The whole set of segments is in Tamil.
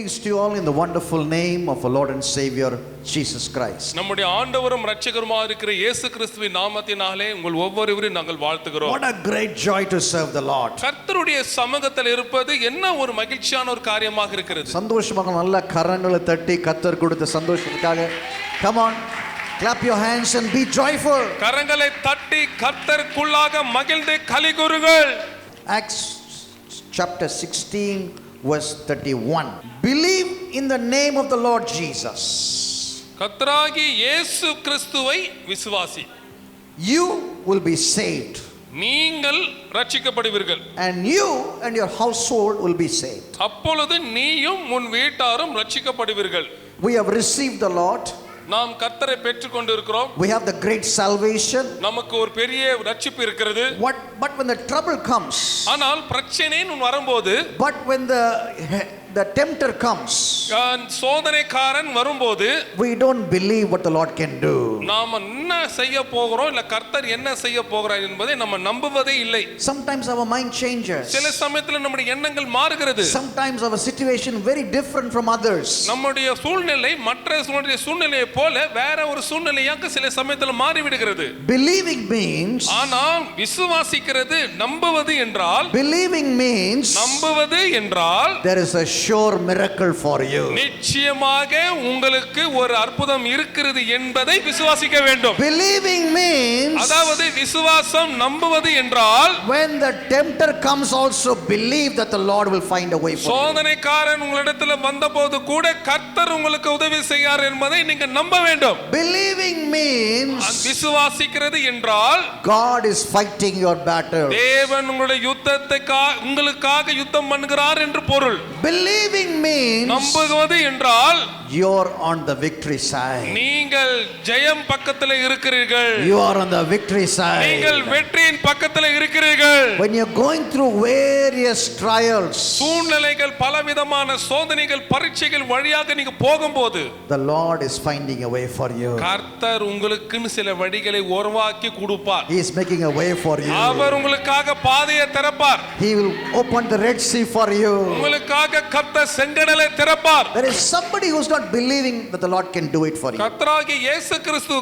Greetings to you all in the wonderful name of our Lord and Savior Jesus Christ. நம்முடைய ஆண்டவரும் இரட்சகருமாக இருக்கிற இயேசு கிறிஸ்துவின் நாமத்தினாலே உங்கள் ஒவ்வொருவரையும் நாங்கள் வாழ்த்துகிறோம். What a great joy to serve the Lord. கர்த்தருடைய சமூகத்தில் இருப்பது என்ன ஒரு மகிழ்ச்சியான ஒரு காரியமாக இருக்கிறது. சந்தோஷமாக நல்ல கரங்களை தட்டி கர்த்தர் கொடுத்த சந்தோஷத்துக்காக come on, clap your hands and be joyful. கரங்களை தட்டி கர்த்தருக்குள்ளாக மகிழ்ந்து களிகூருங்கள். Acts chapter 16 verse 31. Believe in the name of the Lord Jesus. கர்த்தராகிய இயேசு கிறிஸ்துவை விசுவாசி. You will be saved. நீங்கள் ரட்சிக்கப்படுவீர்கள். And you and your household will be saved. அப்பொழுது நீயும் உன் வீட்டாரும் ரட்சிக்கப்படுவீர்கள். We have received the Lord. நாம் கர்த்தரை பெற்றுக் கொண்டிருக்கிறோம். We have the great salvation. நமக்கு ஒரு பெரிய ரட்சிப்பு இருக்கிறது. But when the trouble comes, ஆனால் பிரச்சனைன்னு வரும்போது, but when the tempter comes, சோதனைக்காரன் வரும்போது, we don't believe what the Lord can do. நாம் என்ன செய்ய போகிறோம் இல்ல கர்த்தர் என்ன செய்ய போகிறார் என்பதை நம்ம நம்புவதே இல்லை. Sometimes our mind changes. சில சமயத்துல நம்முடைய எண்ணங்கள் மாறுகிறது. Sometimes our situation very different from others. நம்முடைய சூழ்நிலை மற்ற சூழ்நிலையை போல வேற ஒரு சூழ்நிலையாக சில சமயத்துல மாறி விடுகிறது. Believing means, ஆனால் விசுவாசிக்கிறது நம்புவது என்றால், believing means நம்புவது என்றால் there is a sure miracle for you. நிச்சயமாக உங்களுக்கு ஒரு அற்புதம் இருக்கிறது என்பதை விசுவாசிக்க வேண்டும். Believing means, அதாவது விசுவாசம் நம்புவது என்றால், when the tempter comes also believe that the Lord will find a way for you. சோதனைக்காரன் உங்களிடத்தில் வந்தபோது கூட கர்த்தர் உங்களுக்கு உதவி செய்யார் என்பதை நீங்க நம்ப வேண்டும். Believing means, விசுவாசிக்கிறது என்றால், God is fighting your battle. தேவன் உங்களுடைய யுத்தத்தை உங்களுக்காக யுத்தம் பண்ணுகிறார் என்று பொருள். Believing means, நம்புவது என்றால், you're on the victory side. நீங்கள் ஜெயம் பக்கத்தில் இருக்கிறீர்கள். You are on the victory side. நீங்கள் வெற்றியின் பக்கத்தில் இருக்கிறீர்கள். When you're going through various trials, சூழ்நிலைகள் பலவிதமான சோதனைகள் பரீட்சைகள் வழியாக நீங்க போகும்போது, the Lord is finding a way for you. கர்த்தர் உங்களுக்குன்னு சில வழிகளை உருவாக்கி கொடுப்பார். He is making a way for you. அவர் உங்களுக்காக பாதையை திறப்பார். He will open the Red Sea for you. உங்களுக்காக கர்த்தர் செங்கடலை திறப்பார். There is somebody who's not believing that the Lord can do it for you. கர்த்தராகிய இயேசு கிறிஸ்து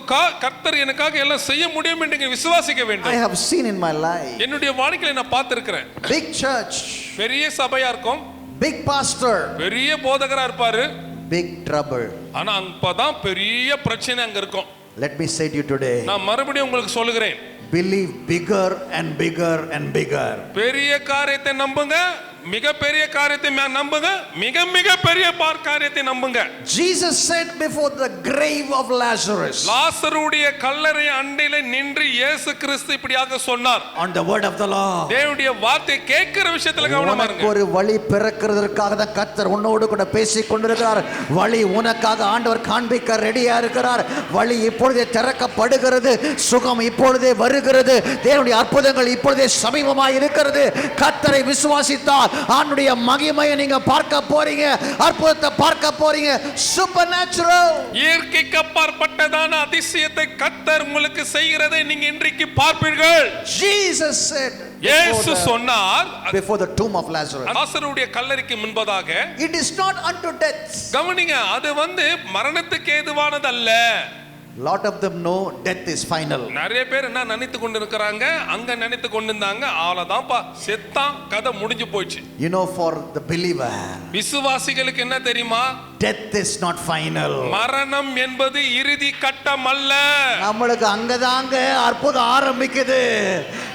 கர்த்தர் எனக்காக எல்லாம் செய்ய முடியும் என்று நீங்க விசுவாசிக்க வேண்டும். I have seen in my life என்னுடைய வாழ்க்கையில நான் பார்த்திருக்கிறேன். big church, பெரிய சபையா இருக்கும், big pastor, பெரிய போதகரா இருப்பாரு, big trouble. ஆனா அப்பதான் பெரிய பிரச்சனை அங்க இருக்கும். Let me say to you today, நான் மறுபடியும் உங்களுக்கு சொல்லுகிறேன், believe bigger and bigger and bigger. பெரிய காரியத்தை நம்புங்க, மிக பெரிய காரியத்தை நம்புங்க, மிக மிக பெரிய காரியத்தை நம்புங்க. Jesus said before the grave of Lazarus, லாசருடைய கல்லறை அண்டையில நின்று இயேசு கிறிஸ்து இப்படியாக சொன்னார். on the word of the Lord, தேவனுடைய வார்த்தை கேட்கிற விஷயத்துல கவனமா இருங்க. ஒரு வழி பிறக்கிறதற்காக தான் கர்த்தர் உன்னோடு கூட பேசிக் கொண்டிருக்கிறார். வழி உனக்காக ஆண்டவர் காண்பிக்க ரெடியா இருக்கிறார். வழி இப்பொழுதே திறக்கப்படுகிறது. சுகம் இப்பொழுதே வருகிறது. தேவனுடைய அற்புதங்கள் இப்பொழுதே சமீபமாய் இருக்கிறது. கர்த்தரை விசுவாசித்தால் ஆண்டுடைய மகிமையை நீங்க பார்க்க போறீங்க. அற்புதத்தை பார்க்க போறீங்க. சூப்பர்நேச்சுரல், இயற்கைக்கு அப்பாற்பட்டதான அதிசயத்தை கர்த்தர் உங்களுக்கு செய்கிறதை நீங்க இன்றைக்கு பார்ப்பீர்கள். Jesus said, இயேசு சொன்னார் before the tomb of Lazarus, லாசருடைய கல்லறைக்கு முன்பதாக, it is not unto death. கவனிங்க, அது மரணத்துக்கு ஏதுவானது அல்ல. Lot of them know death is final. நிறைய பேர் என்ன நினைத்து கொண்டிருக்கிறாங்க, அங்க நினைத்து கொண்டிருந்தாங்க, அவ்வளவுதான்ப்பா செத்தான், கதை முடிஞ்சு போச்சு. You know, for the believer, விசுவாசிகளுக்கு என்ன தெரியுமா? death is not final. மரணம் என்பது இறுதி கட்டம் அல்ல. நம்மளுக்கு அங்கதாங்க அற்புதம் ஆரம்பிக்குது.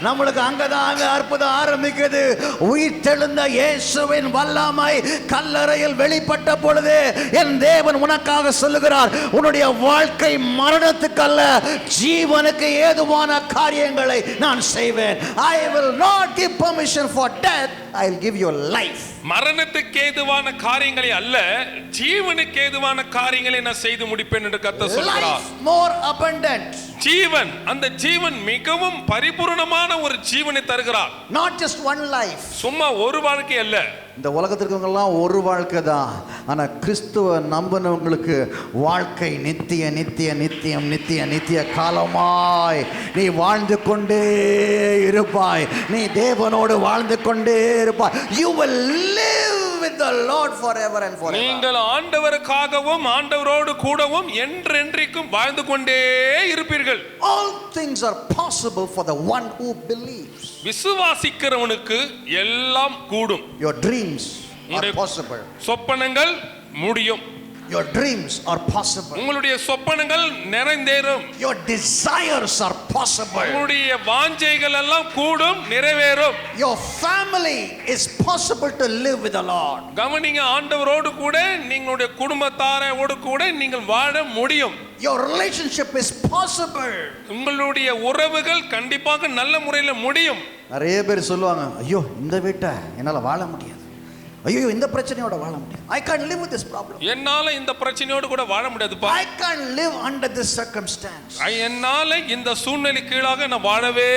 நம்மளுக்கு அங்கதாங்க அற்புதம் ஆரம்பிக்குது. உயிர்த்தெழுந்த இயேசுவின் வல்லமை கல்லறையில் வெளிப்பட்ட பொழுது என் தேவன் உனக்காக சொல்லுகிறார், உன்னுடைய வாழ்க்கை மரணத்துக்கு அல்ல, ஜீவனுக்கு ஏதுவான காரியங்களை நான் செய்வேன். I will not give permission for death. I will give you life. மரணத்துக்கு ஏதுவான காரியங்களை அல்ல, ஜீவனுக்கு ஏதுவான காரியங்களை நான் செய்து முடிப்பேன் என்று கர்த்தர் சொல்கிறார். Life more abundant. ஜீவன், அந்த ஜீவன் மிகவும் பரிபூரணமான ஒரு ஜீவனை தருகிறார். Not just one life. சும்மா ஒரு வாழ்க்கை அல்ல. இந்த உலகத்தில் இருக்கவங்கெல்லாம் ஒரு வாழ்க்கை தான். ஆனா கிறிஸ்துவ நம்பினவங்களுக்கு வாழ்க்கை நித்திய நித்திய நித்தியம் நித்திய நித்திய காலமாய் நீ வாழ்ந்து கொண்டே இருப்பாய். நீ தேவனோடு வாழ்ந்து கொண்டே இருப்பாய். You will live with with the Lord forever and forever. நீங்கள் ஆண்டவருக்காகவும் ஆண்டவரோடு கூடவும் என்றென்றைக்கும் வாழ்ந்து கொண்டே இருப்பீர்கள். All things are possible for the one who believes. விசுவாசிக்கிறவனுக்கு எல்லாம் கூடும். Your dreams are possible. சொப்பனங்கள் முடியும். Your dreams are possible. உங்களுடைய சொப்பனங்கள் நிறைவேறும். Your desires are possible. உங்களுடைய வாஞ்சைகள் எல்லாம் கூடும், நிறைவேறும். Your family is possible to live with the Lord. கவனிங்க, ஆண்டவரோடு கூட நீங்களுடைய குடும்பத்தாரோடு கூட நீங்கள் வாழ முடியும். Your relationship is possible. உங்களுடைய உறவுகள் கண்டிப்பாக நல்ல முறையில் முடியும். நிறைய பேர் சொல்லுவாங்க, ஐயோ இந்த வீட்டை என்னால வாழ முடியாது, ஐயோ இந்த பிரச்சனையோட வாழ முடியாது, I can't live with this problem, என்னால இந்த பிரச்சனையோடு கூட வாழ முடியாதுப்பா, I can't live under this circumstance, என்னால இந்த சூழ்நிலை கீழாக நான் வாழவே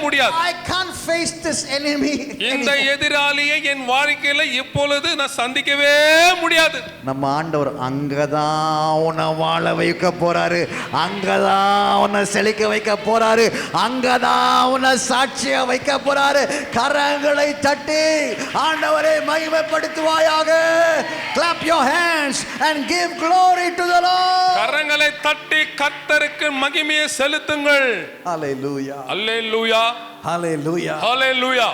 முடியாது, I can't face this enemy இந்த எதிராளியை என் வாழ்க்கையில இப்பொழுது நான் சந்திக்கவே முடியாது. நம்ம ஆண்டவர் அங்கதான் உன்னை வாழ வைக்க போறாரு, அங்கதான் உன்னை செழிக்க வைக்க போறாரு, அங்கதான் உன்னை சாட்சியா வைக்க போறாரு. கரங்களை தட்டி ஆண்டவரே மகிமைப்படுத்துவாயாக. Clap your hands and give glory to the Lord. கரங்களை தட்டி கர்த்தருக்கு மகிமையை செலுத்துங்கள். Hallelujah. Hallelujah. Hallelujah. Hallelujah.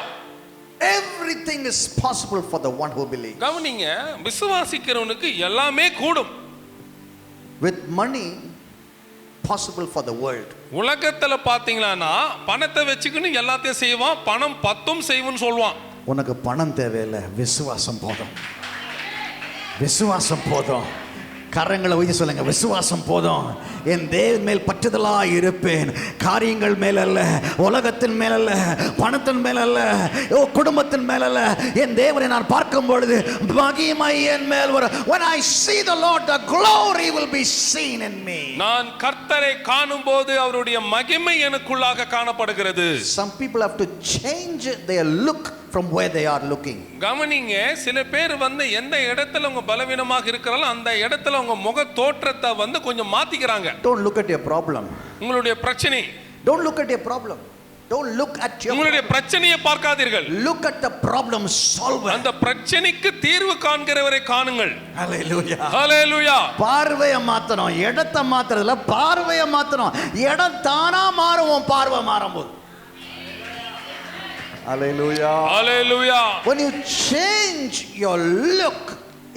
Everything is possible for the one who believes. கவனிங்க, விசுவாசிக்கிறவனுக்கு எல்லாமே கூடும். With money possible for the world. உலகத்துல பாத்தீங்களா பணத்தை வச்சுக்கின்னு எல்லாத்தையும் செய்வான், பணம் பத்தும் செய்வோம்னு சொல்லுவான். உனக்கு பணம் தேவையில்லை, விசுவாசம் போதும், விசுவாசம் போதும். கரங்களை உயர்த்தி சொல்லுங்க, விசுவாசம் போதும். என் தேவன் மேல் பற்றுதலாய் இருப்பேன். காரியங்கள் மேல அல்ல, உலகத்தின் மேல அல்ல, பணத்தின் மேல அல்ல, குடும்பத்தின் மேல அல்ல. என் தேவனை நான் பார்க்கும் பொழுது மகிமை என் மேல் வரும். When I see the Lord, the glory will be seen in me. நான் கர்த்தரை காணும்போது அவருடைய மகிமை எனக்குள்ளாக காணப்படுகிறது. Some people have to change their look from where they are looking. கவனிங்க, சில பேர் எந்த இடத்துல அவங்க பலவீனமாக இருக்கிறாங்களோ அந்த இடத்துல அவங்க முக தோற்றத்தை கொஞ்சம் மாத்திக்கிறாங்க. Don't look at your problem. உங்களுடைய பிரச்சனை. Don't look at your problem. Don't look at your உங்களுடைய பிரச்சனையை பார்க்காதீர்கள். Look at the problem solver. அந்த பிரச்சனைக்கு தீர்வு காண்கிறவரை காணுங்கள். Hallelujah. Hallelujah. பார்வையை மாத்தணும், இடத்தை மாத்துறதுல பார்வையை மாத்தணும். இடம் தானா மாறும் பார்வை மாறும்போது. Hallelujah. Hallelujah. When you change your look,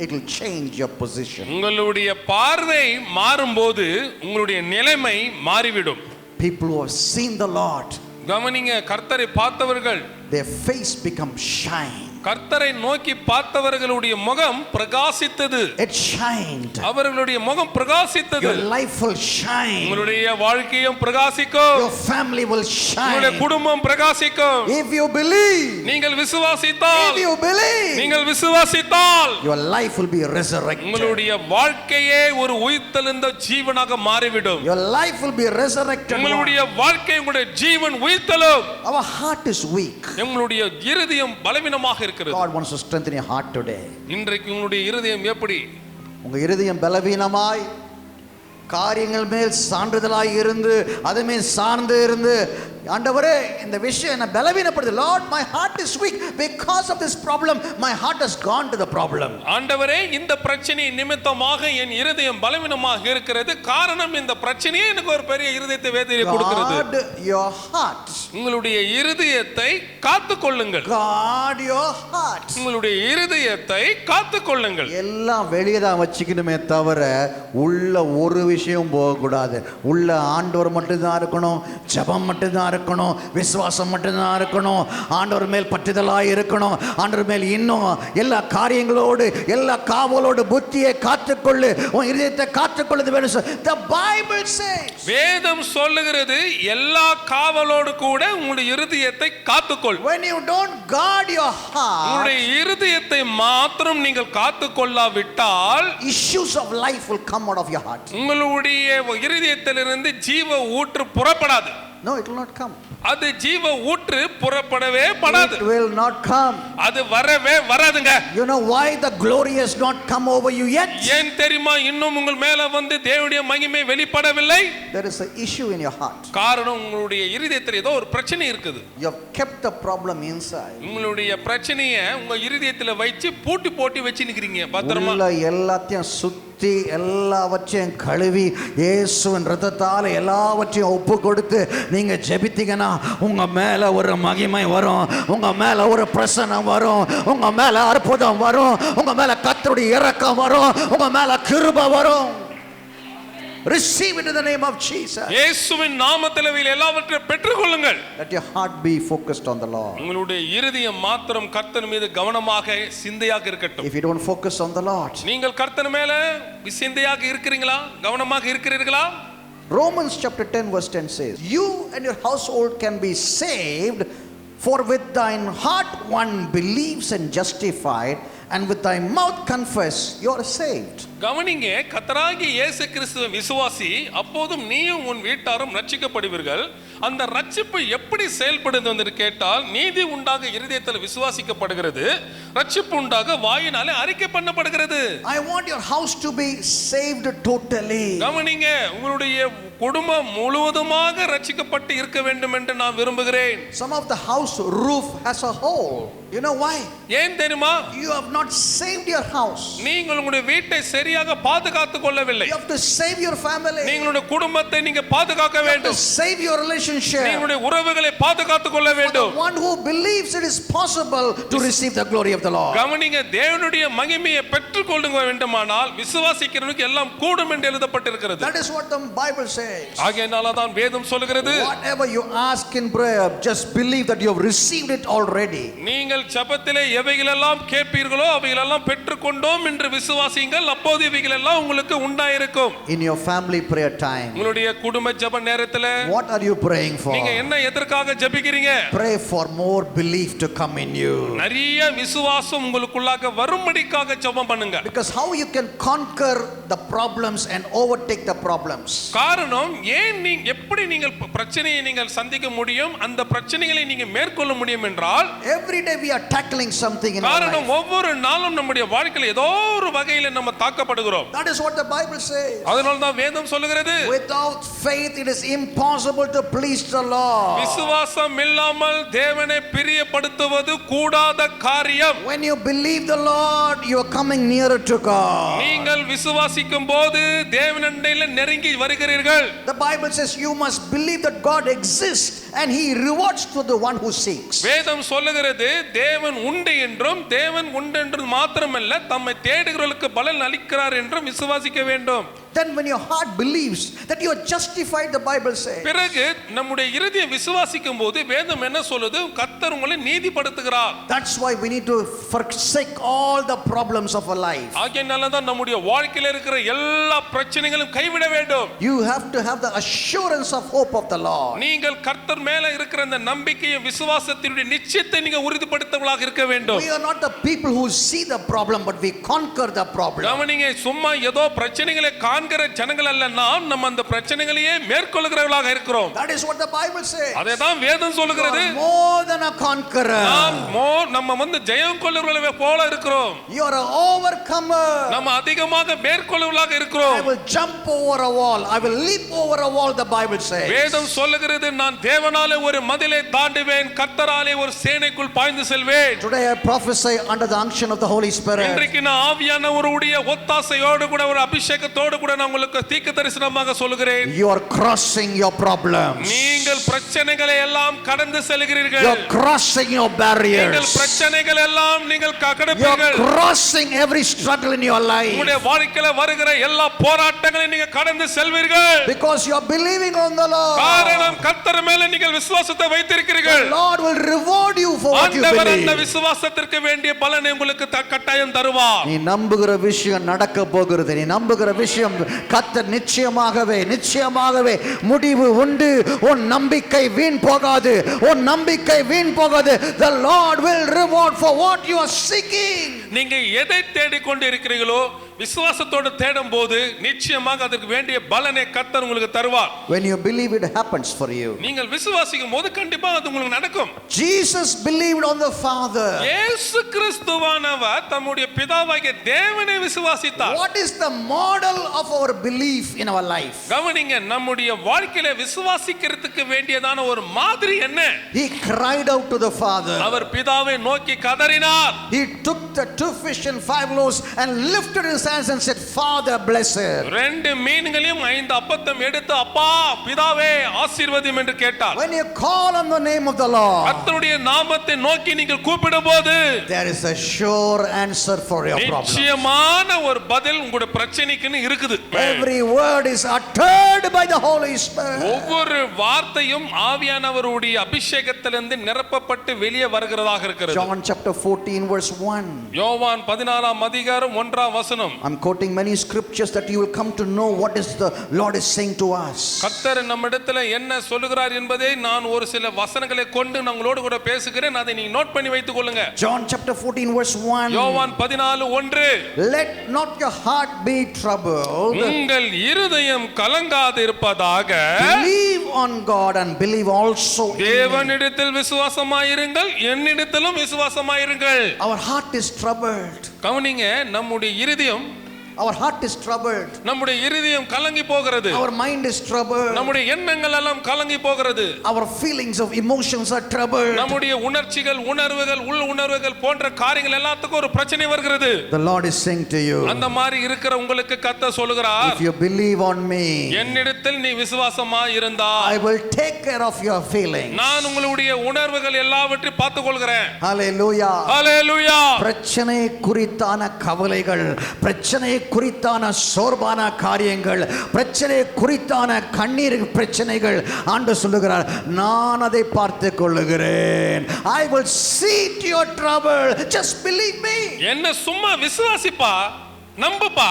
it will change your position. உங்களுடைய பார்வை மாறும்போது உங்களுடைய நிலைமை மாறிவிடும். People who have seen the Lord, கவனிங்க, கர்த்தரை பார்த்தவர்கள் their face becomes shine. கர்த்தரை நோக்கி பார்த்தவர்களுடைய முகம் பிரகாசித்தது. It shined. அவர்களுடைய முகம் பிரகாசித்தது. Your life will shine. உங்களுடைய வாழ்க்கையும் பிரகாசிக்கும். Your family will shine. உங்களுடைய குடும்பம் பிரகாசிக்கும். If you believe, நீங்கள் விசுவாசித்தால், if you believe, நீங்கள் விசுவாசித்தால் your life will be resurrected. உங்களுடைய வாழ்க்கையே ஒரு உயிர்த்தெழுந்த ஜீவனாக மாறிவிடும். Your life will be resurrected. உங்களுடைய வாழ்க்கை, உங்களுடைய ஜீவன் உயிர்த்தெழும். Our heart is weak. உங்களுடைய இருதயம் பலவீனமாக இருக்கிறது. God wants to strengthen your heart today. இன்றைக்கு உங்களுடைய இருதயம் எப்படி? உங்க இருதயம் பலவீனமாய் காரியங்கள் மேல் சான்றுதலாய் இருந்து அதுமே சார்ந்து இருந்து, ஆண்டவரே இந்த விஷயம் என்ன பலவீனப்படுது. Lord, my heart is weak because of this problem. My heart has gone to the problem. ஆண்டவரே, இந்த பிரச்சனை நிமித்தமாக என் இருதயம் பலவீனமாக இருக்கிறது. காரணம் இந்த பிரச்சனையே எனக்கு ஒரு பெரிய இருதயத்தை வேதனை கொடுக்கிறது. God, your heart. உங்களுடைய இருதயத்தை காத்துக்கொள்ளுங்கள். God, your heart. உங்களுடைய இருதயத்தை காத்துக்கொள்ளுங்கள். எல்லாம் வெளியே தான் வச்சுக்கணுமே தவிர உள்ள ஒரு விஷயம் போகக்கூடாது. உள்ள ஆண்டவர் மட்டும்தான் இருக்கணும், ஜெபம் மட்டும்தான் இருக்கணும், விசுவாசம் மட்டும்தான் இருக்கணும், ஆண்டவர் மேல் பற்றுதலாய் இருக்கணும். ஆண்டவர் மேல் இன்னும் எல்லா காரியங்களோடு எல்லா காவலோடு புத்தியை காத்துக்கொள்ளு, உன் இதயத்தை காத்துக்கொள்ளுது வேணும். The Bible says, வேதம் சொல்லுகிறது, எல்லா காவலோடு கூட உங்களுடைய இருதயத்தை காத்துக்கொள். when you don't guard your heart, உங்களுடைய இருதயத்தை மாத்திரம் நீங்கள் காத்துக்கொள்ளாவிட்டால் issues of life will come out of your heart. உங்களுடைய இருதயத்திலிருந்து ஜீவ ஊற்று புறப்படாது. No, it will not come. அது ஜீவ ஊற்று புறப்படவே படாது. It will not come. அது வரவே வராதுங்க. You know why the glory has not come over you yet? ஏன் தெரியுமா இன்னும் உங்கள் மேல வந்து தேவனுடைய மகிமை வெளிப்படவில்லை? There is an issue in your heart. காரணம் உங்களுடைய இருதயத்தில் ஏதோ ஒரு பிரச்சனை இருக்குது. You have kept the problem inside. உங்களுடைய பிரச்சனையை உங்க இருதயத்துல வச்சு பூட்டி போட்டு வச்சு நிக்கிறீங்க பத்திரமா. உள்ள எல்லாத்தையும் சுத்தி எல்லாவற்றையும் கழுவி இயேசுவின் இரத்தத்தால் எல்லாவற்றையும் ஒப்பு கொடுத்து நீங்க ஜெபித்தீங்கன்னா உங்க மேல ஒரு மகிமை வரும், உங்க மேல ஒரு பிரசன்னம் வரும், உங்க மேல அற்புதம் வரும், உங்க மேல கர்த்தருடைய இரக்கம் வரும், உங்க மேல கிருபை வரும். Receive it in the name of Jesus. இயேசுவின் நாமத்தில் எல்லாவற்றையும் பெற்றுக்கொள்ளுங்கள். Let your heart be focused on the Lord. உங்களுடைய இருதயம் மாத்திரம் கர்த்தர் மீது கவனமாக சிந்தையாக இருக்கட்டும். If you don't focus on the Lord, நீங்கள் கர்த்தர் மேல சிந்தையாக இருக்கிறீங்களா, கவனமாக இருக்கிறீர்களா? Romans chapter 10 verse 10 says, you and your household can be saved, for with thine heart one believes and justified, and with thy mouth confess, you are saved. கவனிங்க, கர்த்தராகிய இயேசு கிறிஸ்துவை விசுவாசி, அப்போதும் நீயும் உன் வீட்டாரும் ரட்சிக்கப்படுவீர்கள். அந்த ரட்சிப்பு எப்படி செயல்படுது என்று கேட்டால், நீதி உண்டாக இருதயத்தில் விசுவாசிக்கப்படுகிறது, ரட்சிப்பு உண்டாக வாயினாலே அறிக்கை பண்ணப்படுகிறது. I want your house to be saved totally. கவனிங்க, உங்களுடைய குடும்பம் முழுவதுமாக ரட்சிக்கப்பட்டு இருக்க வேண்டும் என்று நான் விரும்புகிறேன். Some of the house roof has a hole. You know why? ஏன் தெரியுமா? You have not saved your house. நீங்கள் உங்களுடைய வீட்டை சரியாக பாதுகாத்துக் கொள்ளவில்லை. You have to save your family. நீங்களுடைய குடும்பத்தை நீங்க பாதுகாக்க வேண்டும். You have to save your relationship. நீங்களுடைய உறவுகளை பாதுகாத்துக் கொள்ள வேண்டும். For the one who believes it is possible to receive the glory of the Lord. கவனிங்க, தேவனுடைய மகிமையை பெற்றுக்கொள்ள வேண்டுமானால் விசுவாசிக்கிறவனுக்கு எல்லாம் கூடும் என்று எழுதப்பட்டிருக்கிறது. That is what the Bible says. ஆகையால தான் வேதம் சொல்கிறது, whatever you ask in prayer, just believe that you have received it already. நீங்கள் ஜெபத்திலே எவைகளெல்லாம் கேட்பீர்களோ அவைகளெல்லாம் பெற்றுக்கொண்டோம் என்று விசுவாசியுங்கள், அப்போது இவைகளெல்லாம் உங்களுக்கு உண்டாயிருக்கும். In your family prayer time, உங்களுடைய குடும்ப ஜெப நேரத்திலே what are you praying for? நீங்க என்ன எதற்காக ஜெபிக்கிறீங்க? Pray for more belief to come in you. நிறைய விசுவாசம் உங்களுக்குள்ளாக வரும்படிக்காக ஜெபம் பண்ணுங்க. Because how you can conquer the problems and overtake the problems. காரணம், ஏன் நீங்க எப்படி நீங்கள் பிரச்சனையை நீங்கள் சந்திக்க முடியும், அந்த பிரச்சனைகளை நீங்க மேற்கொள்ள முடியும் என்றால், every day we are tackling something in our காரணம் life. ஒவ்வொரு நாளும் நம்முடைய வாழ்க்கையில் ஏதோ ஒரு வகையில் நம்ம தாக்கப்படுகிறோம். That is what the Bible says. அதனால தான் வேதம் சொல்லுகிறது, without faith it is impossible to please the Lord. விசுவாசம் இல்லாமல் தேவனை பிரியப்படுத்துவது கூடாத காரியம். When you believe the Lord, you are coming nearer to God. நீங்கள் விசுவாசிக்கும் போது தேவனண்டையில நெருங்கி வருகிறீர்கள். The Bible says you must believe that God exists and he rewards to the one who seeks. வேதம் சொல்லுகிறது, தேவன் உண்டு என்றும், தேவன் உண்டு என்று மாத்திரமல்ல தம்மை தேடுகிறவர்களுக்கு பலன் அளிக்கிறார் என்றும் விசுவாசிக்க வேண்டும். Then when your heart believes that you are justified, the Bible says, பிறகு நம்முடைய இருதயம் விசுவாசிக்கும் போது வேதம் என்ன சொல்லுது? கர்த்தர் உங்களை நீதிப்படுத்துகிறார். that's why we need to forsake all the problems of our life. ஆகையால தான் நம்முடைய வாழ்க்கையில இருக்கிற எல்லா பிரச்சனைகளும் கைவிட வேண்டும். You have to have the assurance of hope of the Lord. நீங்கள் கர்த்தர் மேல இருக்கிற அந்த நம்பிக்கையும் விசுவாசத்தினுடைய நிச்சயத்தை நீங்க உறுதிப்படுத்தவளாக இருக்க வேண்டும். We are not the people who see the problem, but we conquer the problem. கவனிங்க, சும்மா ஏதோ பிரச்சனைகளை காண்கிற ஜனங்கள் அல்ல, நாம் நம்ம அந்த பிரச்சனைகளையே மேற்கொள்கிறவர்களாக இருக்கிறோம். That is what the Bible says. அதேதான் வேதம் சொல்லுகிறது. You are more than a conqueror. நம்ம வந்து ஜெயம் கொள்ளுகிறவர்களே போல இருக்கிறோம். You are an overcomer. நம்ம அதிகமாக மேற்கொள்ளுவர்களாக இருக்கிறோம். I will jump over a wall. I will leap over a wall, the Bible says. வேதம் சொல்லுகிறது, நான் தேவனாலே ஒரு மதிலை தாண்டுவேன், கர்த்தராலே ஒரு சேனைக்குள் பாய்ந்து செல்வேன். Today I prophesy under the unction of the Holy Spirit. இன்றைக்கு நான் ஆவியானவருடைய ஒத்தாசையோடு கூட ஒரு அபிஷேகத்தோடு கூட நான் உங்களுக்கு தீர்க்க தரிசனமாக சொல்லுகிறேன். You are crossing your problems. நீங்கள் பிரச்சனைகளை எல்லாம் கடந்து செல்கிறீர்கள். You are crossing your barriers. நீங்கள் பிரச்சனைகள் எல்லாம் நீங்கள் You கடப்பீர்கள். are crossing every struggle in your life. உங்களுடைய வாழ்க்கையில வருகிற எல்லா போராட்டங்களையும் நீங்க கடந்து செல்வீர்கள். Because you are believing on the Lord. காரணம், கர்த்தர் மேல நீங்கள் விசுவாசத்தை வைத்திருக்கிறீர்கள். The Lord will reward you for what you ஆண்டவர் அந்த believe. விசுவாசத்திற்கு வேண்டிய பலனை உங்களுக்கு கட்டாயம் தருவார். நீ நம்புகிற விஷயம் நடக்க போகிறது. நீ நம்புகிற விஷயம் கர்த்தர் நிச்சயமாகவே முடிவு உண்டு. உன் நம்பிக்கை வீண் போகாது. உன் நம்பிக்கை வீண் போகாது. The Lord will reward for what you are seeking. நீங்க எதை தேடிக்கொண்டு இருக்கிறீர்களோ, விசுவாசத்தோடு தேடும் போது நிச்சயமாக அதற்கு வேண்டிய பலனை கர்த்தர் உங்களுக்கு தருவார். When you believe, it happens for you. நீங்கள் விசுவாசிக்கும் போது கண்டிப்பா அது உங்களுக்கு நடக்கும். Jesus believed on the Father. இயேசு கிறிஸ்துவானவர் தம்முடைய பிதாவாகிய தேவனை விசுவாசித்தார். What is the model of our belief in our life? கவனிங்க, நம்முடைய வாழ்க்கையில விசுவாசிக்கிறதுக்கு வேண்டியதான ஒரு மாதிரி என்ன? He cried out to the Father. அவர் பிதாவை நோக்கி கதறினார். He took the 2 fish and 5 loaves and lifted his hands and said, Father, bless it. 2 மீன்களையும் 5 அப்பத்தையும் எடுத்து, அப்பா பிதாவே ஆசீர்வதியும் என்று கேட்டார். When you call on the name of the Lord, கர்த்தருடைய நாமத்தை நோக்கி நீங்கள் கூப்பிடும்போது there is a sure answer for your problem. நிச்சயமான ஒரு பதில் உங்களுடைய பிரச்சனைக்கு இருக்குது. Every word is uttered by the Holy Spirit. ஒவ்வொரு வார்த்தையும் ஆவியானவருடைய அபிஷேகத்திலிருந்து நிரப்பப்பட்டு வெளியே வருகிறதாக இருக்கிறது. John chapter 14 verse 1. யோவான் 14ஆம் அதிகாரம் 1ஆம் வசனம். I'm quoting many scriptures that you will come to know what is the Lord is saying to us. கர்த்தர் நம்மிடத்தில் என்ன சொல்லுகிறார் என்பதை நான் ஒரு சில வசனங்களை கொண்டு உங்களோடு கூட பேசுகிறேன். அதை நீங்க நோட் பண்ணி வைத்துக் கொள்ளுங்க. John chapter 14 verse 1. யோவான் 14:1. Let not your heart be troubled. உங்கள் இருதயம் கலங்காதிருப்பதாக. Believe on God and believe also in me. தேவனிடத்தில் விசுவாசமாயிருங்கள், என்னிடத்திலும் விசுவாசமாயிருங்கள். Our heart is troubled. கவனிங்க, நம்முடைய இருதயம், our heart is troubled. நம்முடைய இருதயம் கலங்கி போகிறது. Our mind is troubled. நம்முடைய எண்ணங்கள் எல்லாம் கலங்கி போகிறது. Our feelings of emotions are troubled. நம்முடைய உணர்ச்சிகள், உணர்வுகள், உள் உணர்வுகள் போன்ற காரியங்கள் எல்லாத்துக்கும் ஒரு பிரச்சனை வருகிறது. The Lord is saying to you, அந்த மாதிரி இருக்கிற உங்களுக்கு கர்த்தர் சொல்லுகிறார், if you believe on me, என்னிடத்தில் நீ விசுவாசமாய் இருந்தால் I will take care of your feelings. நான் உங்களுடைய உணர்வுகள் எல்லாவற்றையும் பார்த்துக் கொள்கிறேன். Hallelujah. ஹல்லேலூயா. பிரச்சனை குறித்தான கவலைகள், பிரச்சனை குறித்தான சோர்வான காரியங்கள், பிரச்சனை குறித்தான கண்ணீர் பிரச்சனைகள், ஆண்டவர் சொல்லுகிறார், நான் அதை பார்த்துக் கொள்ளுகிறேன். I will see to your trouble. Just believe me. என்ன சும்மா விசுவாசிப்பா, நம்புப்பா,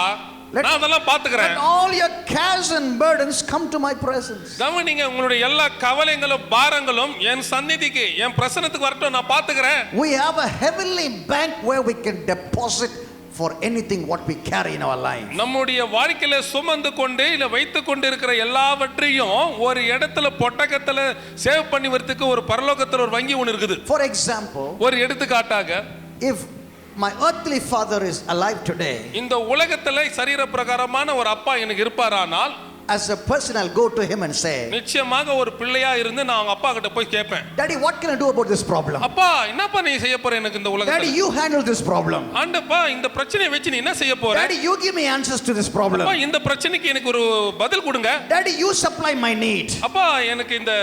நான் அதெல்லாம் பார்த்துக்கிறேன். Let all your cares and burdens come to my presence. கவனிங்க, உங்களுடைய எல்லா கவலைகளும் பாரங்களும் என் சந்நிதிக்கு, என் பிரசன்னத்துக்கு வரட்டும், நான் பார்த்துக்கிறேன். We have a heavenly bank where we can deposit for anything what we carry in our life. நம்முடைய வாழ்க்கையில சுமந்து கொண்டு இல்ல வைத்து கொண்டு இருக்கிற எல்லாவற்றையும் ஒரு இடத்துல பொட்டகத்துல சேவ் பண்ணி வரதுக்கு ஒரு பரலோகத்துல ஒரு வங்கி ஒன்று இருக்குது. For example, ஒரு எடுத்துக்காட்டாக, if my earthly father is alive today, இந்த உலகத்துல சரீர பிரகாரமான ஒரு அப்பா எனக்கு இருப்பாரானால், as a person I'll go to him and say, நிச்சயமாக ஒரு பிள்ளையா இருந்து நான் அவங்க அப்பா கிட்ட போய் கேட்பேன், Daddy, what can I do about this problem? அப்பா என்னப்பா நீ செய்ய போற எனக்கு இந்த உலகத்துல? Daddy, you handle this problem. ஆண்டப்பா இந்த பிரச்சனையை வச்சு நீ என்ன செய்ய போற? Daddy, you give me answers to this problem. அப்பா இந்த பிரச்சனைக்கு எனக்கு ஒரு பதில் கொடுங்க. Daddy, you supply my need. அப்பா எனக்கு இந்த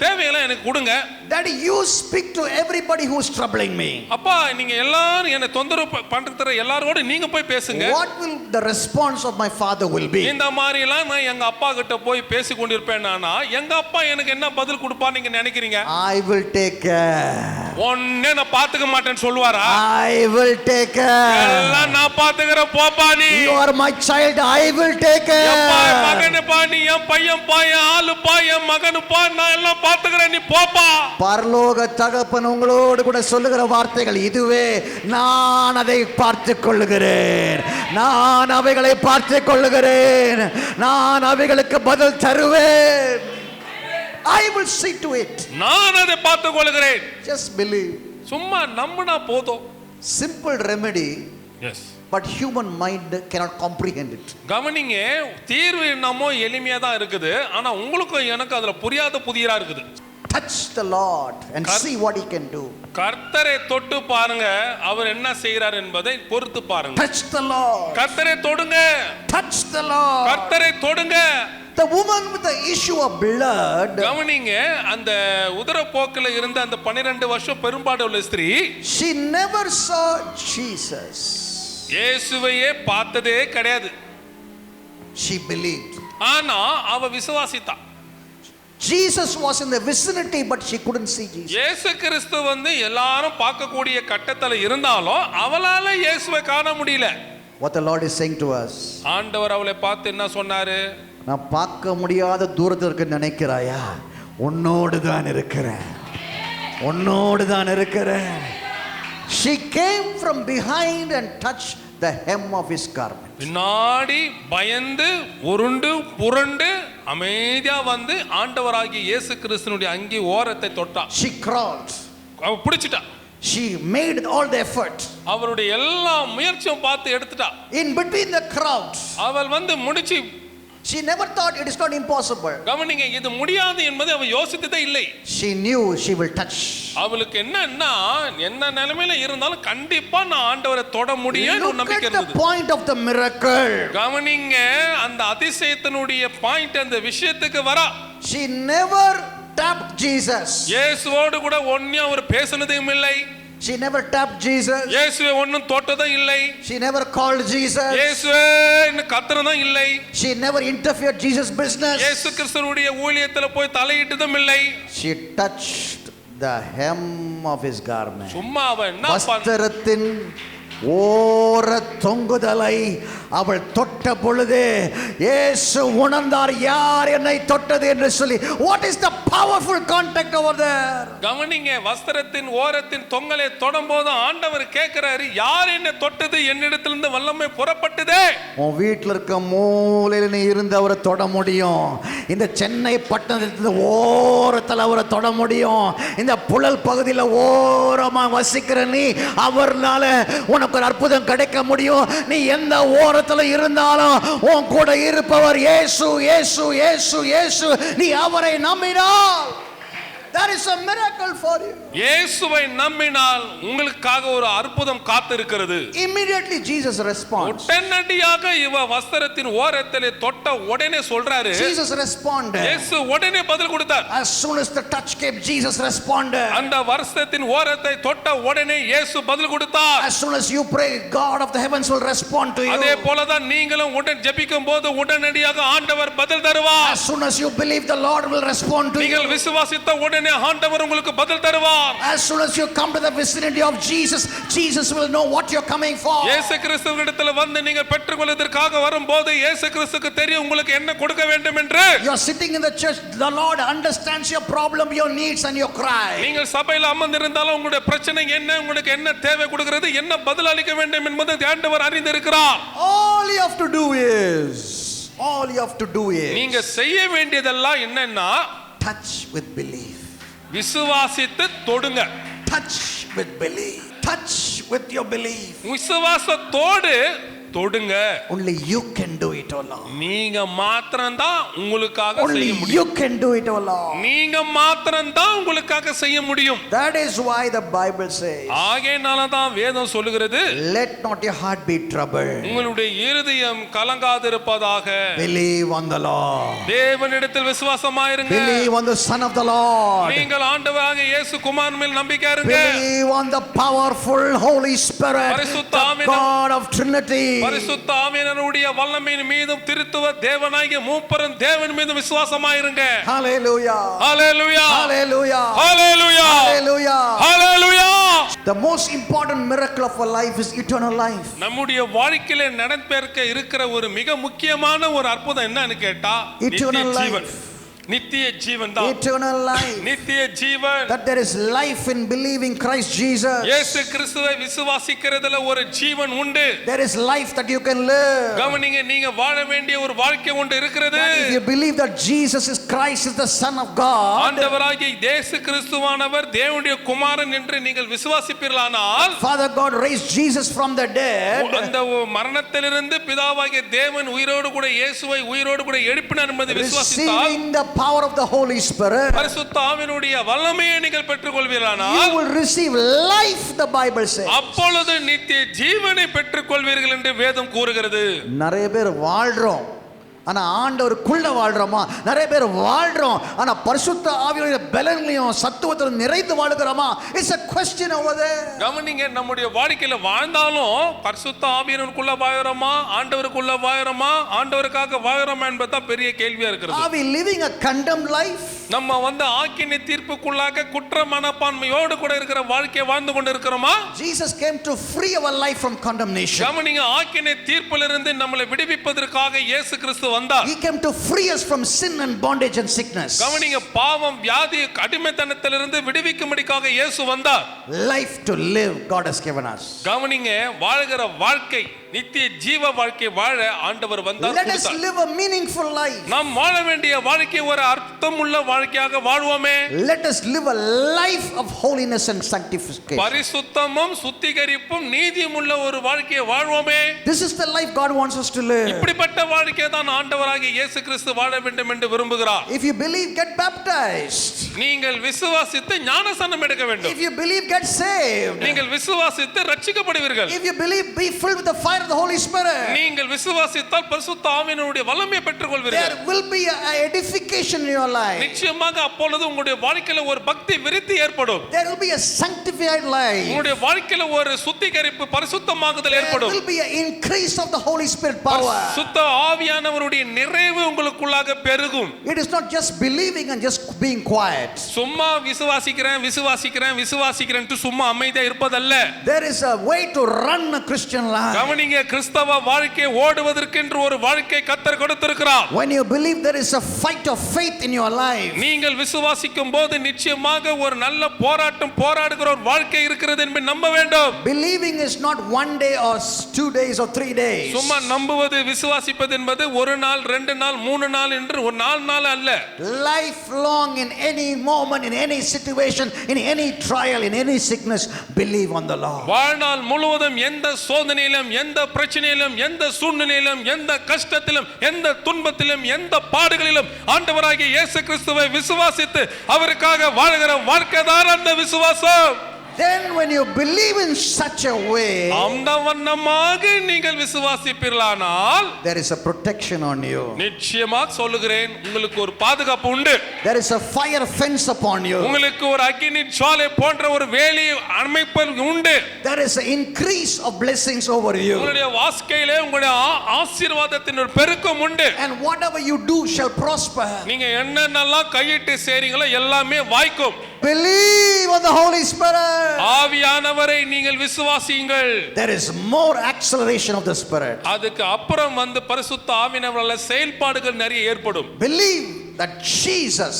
தேவையெல்லாம் எனக்கு கொடுங்க. Daddy, you speak to everybody who is troubling me. அப்பா நீங்க எல்லாரும் என்ன தொந்தரவு பண்ற எல்லாரோட நீங்க போய் பேசுங்க. What will the response of my father will be? இந்த மாதிரி எல்லாம் நான் எங்க அப்பா கிட்ட போய் பேசி கொண்டிருப்பேன்னா எங்க அப்பா எனக்கு என்ன பதில் கொடுப்பா நீங்க நினைக்கிறீங்க? I will take care. ஒண்ணே நான் பாத்துக்க மாட்டேன்னு சொல்லுவாரா? I will take care. எல்லாம் நான் பாத்துக்கறேன், போப்பா நீ. You are my child, I will take care. அப்பா மகனே பா, நீ என் பையன் பா, என் ஆளு பா, என் மகனு பா, நான் எல்லாம் பாத்துக்கறேன், நீ போப்பா. பரலோக தகப்பன் உங்களோடு கூட சொல்லுகிற வார்த்தைகள் இதுவே. நான் அதை பார்த்துக் கொள்ளுகிறேன், நான் அவைகளை பார்த்துக் கொள்ளுகிறேன், நான் அவைகளுக்கு பதில் தருவேன். I will see to it. நான் அதை பார்த்துக் கொள்கிறேன். Just believe. சும்மா நம்பினா போதும். Simple remedy. Yes. But human mind cannot comprehend it. கவனிங்க, தீர்வு என்னமோ எளிமையா தான் இருக்குது, ஆனா உங்களுக்கும் எனக்கு அதுல புரியாத புதியரா இருக்குது. Touch the Lord and see what he can do. கர்த்தரை தொட்டு பாருங்க, அவர் என்ன செய்கிறார் என்பதை பொறுத்து பாருங்க. Touch the Lord. கர்த்தரை தொடுங்க. Touch the Lord. கர்த்தரை தொடுங்க. The woman with the issue of blood, கவனிங்க, அந்த உதரப்போக்கில இருந்த அந்த 12 வருஷம் பெரும்பாடு உள்ள ஸ்திரீ, she never saw Jesus. இயேசுவையே பார்த்ததே கிடையாது. She believed. ஆனா அவ விசுவாசித்தா. Jesus was in the vicinity but she couldn't see Jesus. இயேசு கிறிஸ்து வந்து எல்லாரும் பார்க்கக்கூடிய கட்டத்துல இருந்தாலும் அவளால இயேசுவை காண முடியல. What the Lord is saying to us, ஆண்டவர் அவளை பார்த்து என்ன சொன்னாரு? நான் பார்க்க முடியாத தூரத்தில் இருக்க நினைக்கிறாயா? உன்னோடு தான் இருக்கிறேன், உன்னோடு தான் இருக்கிறேன். She came from behind and touched the hem of his garment. பின்னாடி பயந்து உருண்டு புரண்டு அமைதியா வந்து ஆண்டவராகிய இயேசு கிறிஸ்துனுடைய அங்கி ஓரத்தை தொட்டா. She crawled. அவ பிடிச்சிட்டா. She made all the effort. அவருடைய எல்லா முயற்சியும் பார்த்து எடுத்துட்டா. In between the crowds. அவள் வந்து முடிச்சு. She never thought it is not impossible. கவனிங்க, இது முடியாது என்பதை அவ யோசித்ததே இல்லை. She knew she will touch. அவளுக்கு என்னன்னா என்ன நிலைமையில இருந்தாலும் கண்டிப்பா நான் ஆண்டவரை தொட முடியும்னு நம்பிக்கை இருந்தது. Look at the point of the miracle. கவனிங்க, அந்த அதிசயத்தினுடைய பாயிண்ட் அந்த விஷயத்துக்கு வரா. She never tapped Jesus. இயேசுவோடு கூட ஒண்ணும் அவர் பேசினதும் இல்லை. She never tapped Jesus. இயேசுவை ஒண்ணும் தொட்டதும் இல்லை. She never called Jesus. இயேசுவே ன்னு கத்துறதும் இல்லை. She never interfered Jesus business. இயேசு கிறிஸ்துவுடைய ஊழியத்துல போய் தலையிட்டதும் இல்லை. She touched the hem of his garment. சும்மா அவ என்ன வஸ்திரத்தின் ஓர தொங்குதலை அவள் தொட்ட பொழுது இயேசு உணர்ந்தார், யார் என்னை தொட்டது என்று சொல்லி. What is the powerful contact over there? கவனிங்க, வஸ்திரத்தின் ஓரத்தின் தொங்கலை தொடும்போது ஆண்டவர் கேட்கிறாரு, யார் என்னை தொட்டது, என்னிடத்திலிருந்து வல்லமை புறப்பட்டதே. உன் வீட்டில் இருக்க மூலையில் நீ இருந்து அவரை தொட முடியும். இந்த சென்னை பட்டணத்திலிருந்து ஓரத்தில் அவரை தொட முடியும். இந்த புழல் பகுதியில் ஓரமாக வசிக்கிற நீ அவர்னால உனக்கு ஒரு அற்புதம் கிடைக்க முடியும். நீ எந்த ஓரத்துல இருந்தாலும் உன் கூட இருப்பவர் இயேசு, இயேசு, இயேசு, இயேசு. நீ அவரை நம்பினால் there is a miracle for you. இயேசுவை நம்பினால் உங்களுக்காக ஒரு அற்புதம் காத்திருக்கிறது. Immediately Jesus responds. உடனடியாக இவ வஸ்திரத்தின் ஓரத்திலே தொட்ட உடனே சொல்றாரு. Jesus responded. இயேசு உடனே பதில் கொடுத்தார். As soon as the touch came, Jesus responded. அந்த வஸ்திரத்தின் ஓரத்தை தொட்ட உடனே இயேசு பதில் கொடுத்தார். As soon as you pray, God of the heavens will respond to you. அதே போலதான் நீங்களும் உடன் ஜெபிக்கும்போது உடனடியாக ஆண்டவர் பதில் தருவார். As soon as you believe, the Lord will respond to you. நீங்கள் விசுவாசித்த உடனே ஆண்டவர் உங்களுக்கு பதில் தருவார். As soon as you come to the vicinity of Jesus, Jesus will know what you're coming for. இயேசு கிறிஸ்துவிடத்தில் வந்து நீங்கள் பெற்றுக்கொள்வதற்காக வரும்போது இயேசு கிறிஸ்துவுக்கு தெரியும் உங்களுக்கு என்ன கொடுக்க வேண்டும் என்று. You are sitting in the church, the Lord understands your problem, your needs and your cry. நீங்கள் சபையில் அமர்ந்திருந்தாலும் உங்களுடைய பிரச்சனை என்ன, உங்களுக்கு என்ன தேவை கொடுக்கிறது, என்ன பதில் அளிக்க வேண்டும் என்பதை ஆண்டவர் அறிந்திருக்கிறார். All you have to do is நீங்க செய்ய வேண்டியதெல்லாம் என்னன்னா touch with belief. விசுவாசித்து தொடுங்க. Touch with belief. Touch with your belief. விசுவாசத்தோடு தொடுங்க. Only you can do it alone. நீங்க மாத்திரம் தான் உங்களுக்காக செய்ய முடியும். Only you can do it alone. நீங்க மாத்திரம் தான் உங்களுக்காக செய்ய முடியும். That is why the Bible says, ஆகையால தான் வேதம் சொல்லுகிறது, let not your heart be troubled. உங்களுடைய இருதயம் கலங்காதிருப்பதாக. Believe on the Lord. தேவனிடத்தில் விசுவாசமாயிருங்க. Believe on the Son of the Lord. நீங்கள் ஆண்டவராகிய இயேசு குமாரன் மேல் நம்பிக்கை இருங்க. Believe on the powerful Holy Spirit, the God of Trinity. பரிசுத்த ஆவியானவருடைய வல்லமையின் மீதும் திருத்துவ தேவனாகிய மூப்பரின் தேவன் மீதும் விசுவாசமாயிருங்க. Hallelujah. Hallelujah. Hallelujah. Hallelujah. Hallelujah. Hallelujah. The most important miracle of our life is eternal life. நம்முடைய வாழ்க்கையில நடப்பேற்க இருக்கிற ஒரு மிக முக்கியமான ஒரு அற்புதம் என்னன்னு கேட்டா Eternal life. நித்திய ஜீவன் தான். Eternal life. நித்திய ஜீவன். That there is life in believing Christ Jesus. இயேசு கிறிஸ்துவை விசுவாசிக்கிறதுல ஒரு ஜீவன் உண்டு. There is life that you can live. கவனிங்க, நீங்க வாழ வேண்டிய ஒரு வாழ்க்கை ஒன்று இருக்கிறது. If you believe that Jesus is Christ, is the Son of God, ஆண்டவராகிய இயேசு கிறிஸ்துவானவர் தேவனுடைய குமாரன் என்று நீங்கள் விசுவாசிப்பீர்களானால், Father God raised Jesus from the dead. அந்த மரணத்திலிருந்து பிதாவாகிய தேவன் உயிரோடு கூட இயேசுவை உயிரோடு கூட எழுப்பினார் என்பதை விசுவாசித்தால், receiving the power of the Holy Spirit, பரிசுத்த ஆவியினுடைய வல்லமையை நீங்கள் பெற்றுக்கொள்வீர்களானால், you will receive life, the Bible says. அப்பொழுது நித்திய ஜீவனை பெற்றுக்கொள்வீர்கள் என்று வேதம் கூறுகிறது. நிறைய பேர் வாழ்றோம், ஆனா ஆண்டவருக்குள்ள வாழ்றோமா? நிறைய பேர் வாழ்றோம், ஆனா பரிசுத்த ஆவியோட பலன்களையும் சத்துவத்திலும் நிறைந்து வாழ்கிறோமா? It's a question over there. கவனிங்க, நம்முடைய வாழ்க்கையில வாழ்ந்தாலும் பரிசுத்த ஆவியானவருக்குள்ள வாழறோமா, ஆண்டவருக்குள்ள வாழறோமா, ஆண்டவருக்காக வாழறோமா என்பதுதான் பெரிய கேள்வியா இருக்கிறது. Are we living a condemned life? நம்ம ஆக்கினை தீர்ப்புக்குள்ளாக குற்ற மனப்பான்மையோடு கூட இருக்கிற வாழ்க்கையை வாழ்ந்து கொண்டு இருக்கிறோமா? Jesus came to free our life from condemnation. கவனிங்க, ஆக்கினை தீர்ப்பிலிருந்து நம்மளை விடுவிப்பதற்காக இயேசு கிறிஸ்து வந்தார். He came to free us from sin and bondage and sickness. கவனிங்க, பாவம், வியாதி, அடிமைத்தனத்திலிருந்து விடுவிக்கும்படிக்காக இயேசு வந்தார். Life to live God has given us. கவனிங்க, வாழ்கிற வாழ்க்கை நித்திய ஜீவ வாழ்க்கை வாழ ஆண்டவர் வந்தார். Let us live a meaningful life. நாம் வாழ வேண்டிய வாழ்க்கை ஒரு அர்த்தமுள்ள வாழ்க்கையாக வாழ்வோமே. Let us live a life of holiness and sanctification. பரிசுத்தமும் சுத்திகரிப்பும் நீதியும் உள்ள ஒரு வாழ்க்கையை வாழ்வோமே. This is the life God wants us to live. இப்படிப்பட்ட வாழ்க்கையை தான் ஆண்டவராகிய இயேசு கிறிஸ்து வாழ வேண்டும் என்று விரும்புகிறார். If you believe, get baptized. நீங்கள் விசுவாசித்து ஞானஸ்நானம் எடுக்க வேண்டும். If you believe, get saved. நீங்கள் விசுவாசித்து ரட்சிக்கப்படுவீர்கள். If you believe, be filled with the fire of the Holy Spirit. நீங்கள் விசுவாசித்தால் பரிசுத்த ஆவியினுடைய வல்லமையை பெற்றுக்கொள்வீர்கள். There will be an edification in your life. நிச்சயமாக அப்பொழுது உங்களுடைய வாழ்க்கையில ஒரு பக்தி விருத்தி ஏற்படும். There will be a sanctified life. உங்களுடைய வாழ்க்கையில ஒரு சுத்திகரிப்பு பரிசுத்தமாகுதல் ஏற்படும். There will be an increase of the Holy Spirit power. சுத்த ஆவியானவருடைய நிறைவு உங்களுக்குள்ளாக பெருகும். It is not just believing and just being quiet. சும்மா விசுவாசிக்கிறேன் சும்மா அமைதியா இருப்பதல்ல. There is a way to run a Christian life. கவனிங்க, கிறிஸ்தவ வாழ்க்கை ஓடுவதற்கு ஒரு வாழ்க்கை கர்த்தர் கொடுத்திருக்கிறார். When you believe, there is a fight of faith in your life. நீங்கள் விசுவாசிக்கும் போது நிச்சயமாக ஒரு நல்ல போராட்டம் போராடுகிற ஒரு வாழ்க்கை இருக்கிறது என்று நம்ப வேண்டும். Believing is not one day or 2 days or 3 days. சும்மா நம்புவது விசுவாசிப்பது என்பது ஒரு நாள் 2 நாள் 3 நாள் என்று ஒரு 4 நாள் அல்ல. Lifelong, in any moment, in any situation, in any trial, in any sickness, believe on the Lord. வாழ்நாள் முழுவதும் எந்த சோதனையிலும், எந்த பிரச்சனையிலும், எந்த சூழ்நிலையிலும், எந்த கஷ்டத்திலும், எந்த துன்பத்திலும், எந்த பாடுகளிலும் ஆண்டவராகிய இயேசு கிறிஸ்துவை விசுவாசித்து அவருக்காக வாழ்கிற வாழ்க்கைதான் அந்த விசுவாசம். Then when you believe in such a way, அந்த வண்ணமாக நீங்கள் விசுவாசிப்பீர்களானால் there is a protection on you. நிச்சயமாக சொல்லுகிறேன், உங்களுக்கு ஒரு பாதுகாப்பு உண்டு. There is a fire fence upon you. உங்களுக்கு ஒரு அக்கினி ஜுவாலை போன்ற ஒரு வேலி அமைப்பு உண்டு. There is an increase of blessings over you. உங்களுடைய வாழ்க்கையிலே உங்களுடைய ஆசீர்வாதத்தின் ஒரு பெருக்கம் உண்டு. And whatever you do shall prosper. நீங்க என்னென்னலாம் கையிட்டு செய்றீங்களோ எல்லாமே வாய்க்கும். Believe on the Holy Spirit. ஆவியானவரை நீங்கள் விசுவாசியுங்கள். There is more acceleration of the Spirit. அதுக்கு அப்புறம் வந்து பரிசுத்த ஆவியானவரால் செயல்பாடுகள் நிறைய ஏற்படும். Believe that Jesus,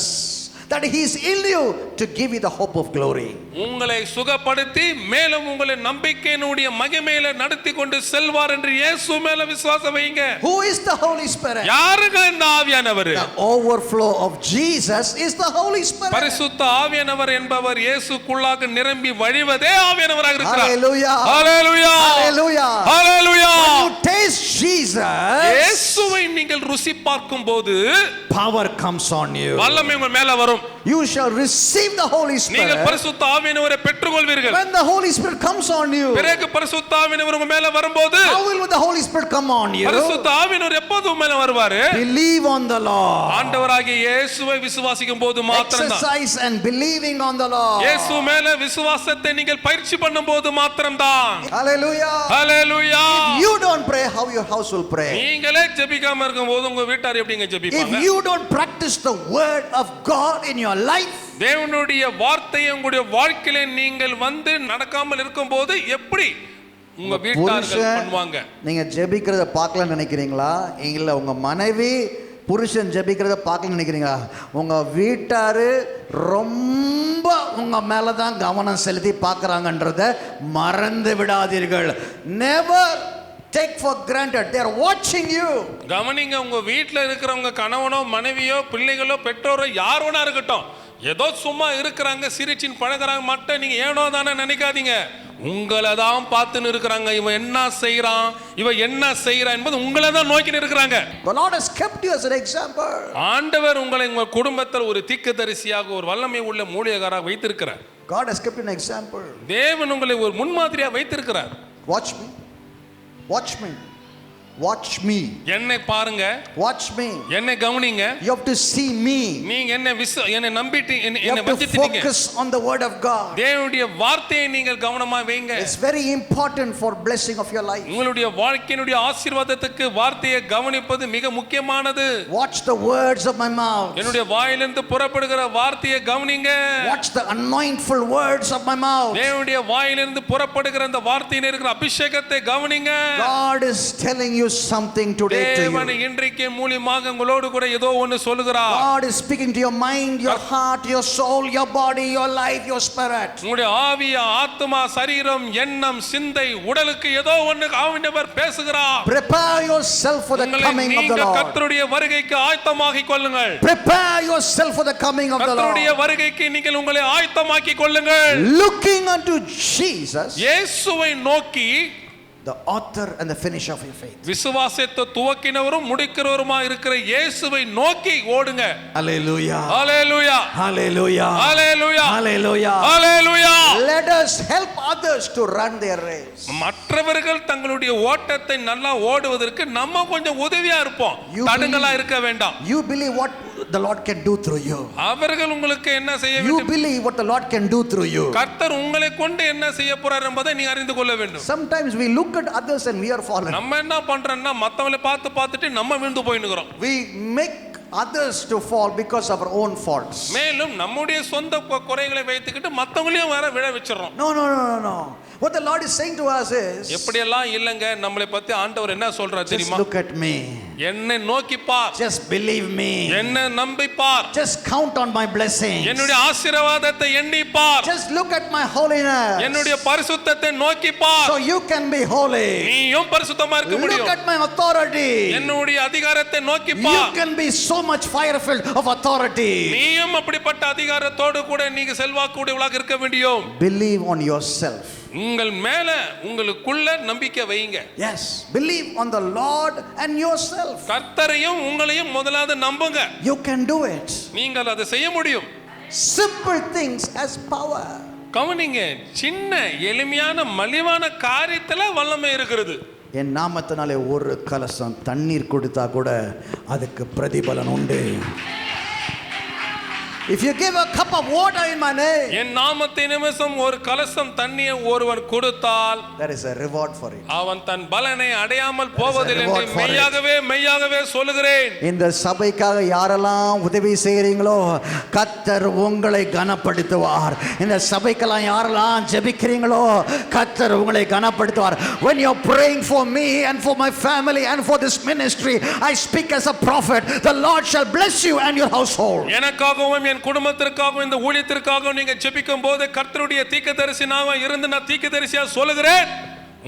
that he is in you to give you the hope of glory. உங்களை சுகப்படுத்தி மேலும் உங்களை நம்பிக்கையினுடைய மகிமையில நடத்தி கொண்டு செல்வார் என்று இயேசு மேல விசுவாசம் வைங்க. Who is the Holy Spirit? யாருங்க இந்த ஆவியானவர்? The overflow of Jesus is the Holy Spirit. பரிசுத்த ஆவியானவர் என்பவர் இயேசுக்குள்ளாக நிரம்பி வழிவதே ஆவியானவராக இருக்கிறார். Hallelujah. Hallelujah. Hallelujah. Hallelujah. When you taste Jesus, இயேசுவை நீங்கள் ருசி பார்க்கும்போது power comes on you. வல்லமை உங்க மேல வரும். You shall receive the Holy Spirit. நீங்கள் பரிசுத்த ஆவியானவரை பெற்றுக்கொள்வீர்கள். When the Holy Spirit comes on you, பிறகு பரிசுத்த ஆவியானவர் உங்க மேல வரும்போது how will the Holy Spirit come on you? பரிசுத்த ஆவியானவர் எப்போது உங்க மேல வருவாரு? Believe on the Lord. ஆண்டவராகிய இயேசுவை விசுவாசிக்கும் போது மாத்திரம்தான். Exercise and believing on the Lord. இயேசு மேல விசுவாசத்தை நீங்கள் பயிற்சி பண்ணும்போது மாத்திரம்தான். Hallelujah. Hallelujah. If you don't pray, how your house will pray? நீங்களே ஜெபிக்காம இருக்கும்போது உங்க வீட்டார் எப்படிங்க If ஜெபிப்பாங்க? you don't practice the word of God in your life, தேவனுடைய வார்த்தையை உங்களுடைய வாழ்க்கையில நீங்கள் வந்து நடக்காமல் இருக்கும்போது எப்படி உங்க வீட்டார்கள் பண்ணுவாங்க? நீங்க ஜெபிக்கிறத பார்க்கல நினைக்கிறீங்களா? இல்ல உங்க மனைவி புருஷன் ஜெபிக்கிறத பார்க்கல நினைக்கிறீங்களா? உங்க வீட்டாரு ரொம்ப உங்க மேல தான் கவனம் செலுத்தி பார்க்கறாங்கன்றத மறந்து விடாதீர்கள். Never take for granted they are watching you. கவனிங்க, உங்க வீட்ல இருக்கிறவங்க கணவனோ மனைவியோ பிள்ளைகளோ பெற்றோரோ யாரோனா இருக்கட்டும், ஏதோ சும்மா இருக்கிறாங்க சிரிச்சின் பழகுறாங்க மட்டும் நீங்க ஏனோ தானே நினைக்காதீங்க. உங்களை தான் பார்த்துன்னு இருக்கிறாங்க. இவன் என்ன செய்யறான், இவன் என்ன செய்யறான் என்பது உங்களை தான் நோக்கின்னு இருக்கிறாங்க. The Lord has kept you as an example. ஆண்டவர் உங்களை உங்க குடும்பத்தில் ஒரு தீர்க்கதரிசியாக ஒரு வல்லமை உள்ள ஊழியக்காரராக வைத்திருக்கிறார். God has kept you an example. தேவன் உங்களை ஒரு முன்மாதிரியாக வைத்திருக்கிறார். Watch me. Watch me. Watch me. என்னை பாருங்க. Watch me. என்னை கவனிங்க. You have to see me. நீங்க என்னை நம்பிட்டு என்னை You have to focus on the word of God. தேவனுடைய வார்த்தையை நீங்கள் கவனமா வைங்க. It's very important for blessing of your life. உங்களுடைய வாழ்க்கையினுடைய ஆசீர்வாதத்துக்கு வார்த்தையை கவனிப்பது மிக முக்கியமானது. Watch the words of my mouth. என்னுடைய வாயிலிருந்து புறப்படுகிற வார்த்தையை கவனிங்க. Watch the anointful words of my mouth. தேவனுடைய வாயிலிருந்து புறப்படுகிற அந்த வார்த்தையில இருக்கிற அபிஷேகத்தை கவனிங்க. God is telling you you something today to தேவன் you. இன்றைக்கு மூலமாக உங்களோடு கூட ஏதோ ஒன்னு சொல்லுகிறார். God is speaking to your mind, your heart, your soul, your body, your life, your spirit. உங்களுடைய ஆவி, ஆத்மா, சரீரம், எண்ணம், சிந்தை, உடலுக்கு ஏதோ ஒன்னு ஆவியானவர் பேசுகிறார். Prepare yourself for the coming of the Lord. கர்த்தருடைய வருகைக்கு ஆயத்தமாகிக் கொள்ளுங்கள். Prepare yourself for the coming of the Lord. கர்த்தருடைய வருகைக்கு நீங்கள் உங்களை ஆயத்தமாக்கிக் கொள்ளுங்கள். Looking unto Jesus, இயேசுவை நோக்கி, the author and the finisher of your faith. விசுவாசத்தை துவக்கினவரும் முடிக்கிறவருமா இருக்கிற இயேசுவை நோக்கி ஓடுங்க. Hallelujah. Hallelujah. Hallelujah. Hallelujah. Hallelujah. Hallelujah. Let us help others to run their race. மற்றவர்கள் தங்களுடைய ஓட்டத்தை நல்லா ஓடுவதற்கு நம்ம கொஞ்சம் உதவியா இருப்போம். தடங்கலா இருக்க வேண்டாம். You believe what the Lord can do through you. அவர்கள் உங்களுக்கு என்ன செய்ய வேண்டும்? You believe what the Lord can do through you. கர்த்தர் உங்களை கொண்டு என்ன செய்ய போறார் என்பதை நீ அறிந்து கொள்ள வேண்டும். Sometimes we look at others and we are fallen. நம்ம என்ன பண்றோம்னா மத்தவங்களை பார்த்துட்டு நம்ம விழுந்து போயிடுறோம். We make others to fall because of our own faults. மேலும் நம்முடைய சொந்த குறைகளை வைத்துக்கிட்டு மத்தவங்களையும் வேற விழ வெச்சிரோம். No. What the Lord is saying to us is, எப்படி எல்லாம் இல்லங்க, நம்மளை பத்தி ஆண்டவர் என்ன சொல்றார் தெரியுமா? just look at me. என்னை நோக்கி பார். Just believe me. என்னை நம்பி பார். Just count on my blessings. என்னுடைய ஆசீர்வாதத்தை எண்ணி பார். Just look at my holiness. என்னுடைய பரிசுத்தத்தை நோக்கி பார். So you can be holy. நீயும் பரிசுத்தமா இருக்க முடியும். Look at my authority. என்னுடைய அதிகாரத்தை நோக்கி பார். You can be so much fire-filled of authority. நீயும் அப்படிப்பட்ட அதிகாரத்தோடு கூட நீங்க செல்வாக்கு உடையவளாக இருக்க முடியும். Believe on yourself. உங்கள் மேல உங்களுக்குள்ள நம்பிக்கை வைங்க. Yes, believe on the Lord and yourself. கர்த்தரையும் உங்களையும் முதலாவது நம்புங்க. You can do it. நீங்கள் அதை செய்ய முடியும். Simple things as power. கவனிங்க, சின்ன எளிமையான மலிவான காரியத்துல வல்லமை இருக்கிறது. என் நாமத்தினாலே ஒரு கலசம் தண்ணீர் கொடுத்தா கூட அதுக்கு பிரதிபலன் உண்டு. If you give a cup of water in my name, என் நாமத்தின் நிமித்தம் ஒரு கலசம் தண்ணீரை ஒருவன் கொடுத்தால், there is a reward for it. அவன் தன் பலனை அடையாமல் போவதில்லை என்று மெய்யாகவே சொல்லுகிறேன். இந்த சபைக்காக யாரெல்லாம் உதவி செய்கிறீங்களோ கர்த்தர் உங்களை கனப்படுத்துவார். இந்த சபைக்கெல்லாம் யாரெல்லாம் ஜெபிக்கிறீங்களோ கர்த்தர் உங்களை கனப்படுத்துவார். When you are praying for me and for my family and for this ministry, I speak as a prophet. The Lord shall bless you and your household. எனக்காகவும் என் குடும்பத்திற்காகவும் இந்த ஊழியத்திற்காகவும் நீங்க ஜெபிக்கும் போது கர்த்தருடைய தீர்க்கதரிசியாக இருந்து நான் தீர்க்கதரிசியா சொல்லுகிறேன்,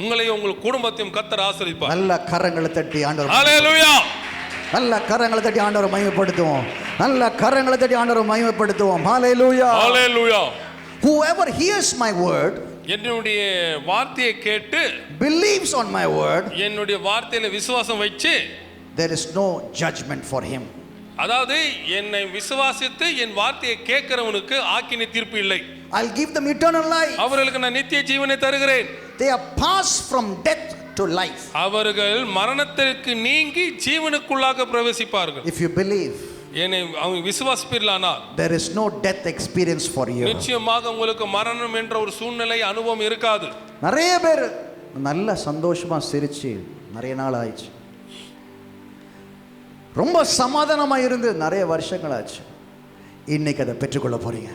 உங்களையும் உங்கள் குடும்பத்தையும் கர்த்தர் ஆசீர்வதிப்பார். நல்ல கரங்களை தட்டி ஆண்டவர், ஹல்லேலூயா, நல்ல கரங்களை தட்டி ஆண்டவரை மகிமைப்படுத்துவோம். நல்ல கரங்களை தட்டி ஆண்டவரை மகிமைப்படுத்துவோம். ஹல்லேலூயா, ஹல்லேலூயா. Whoever hears my word, என்னுடைய வார்த்தையை கேட்டு believes on my word, என்னுடைய வார்த்தையில விசுவாசம் வச்சு, there is no judgment for him. அதாவது என்னை விசுவாசித்து என் வார்த்தையை கேட்கிறவனுக்கு ஆக்கினை தீர்ப்பு இல்லை. I'll give them eternal life. அவர்களுக்கு நான் நித்திய ஜீவனை தருகிறேன். They are passed from death to life. அவர்கள் மரணத்திற்கு நீங்கி ஜீவனுக்குள்ளாக பிரவேசிப்பார்கள். If you believe, என்னை அவங்க விசுவாசிப்பீர்களானால் there is no death experience for you. நிச்சயமாக உங்களுக்கு மரணம் என்ற ஒரு சூழ்நிலை அனுபவம் இருக்காது. நிறைய பேர் நல்ல சந்தோஷமா சிரிச்சு நிறைய நாள் ஆயிடுச்சு, ரொம்ப சமாதானமா இருந்து நிறைய வருஷங்கள் ஆச்சு. இன்னைக்கு அதை பெற்றுக்கொள்ள போறீங்க.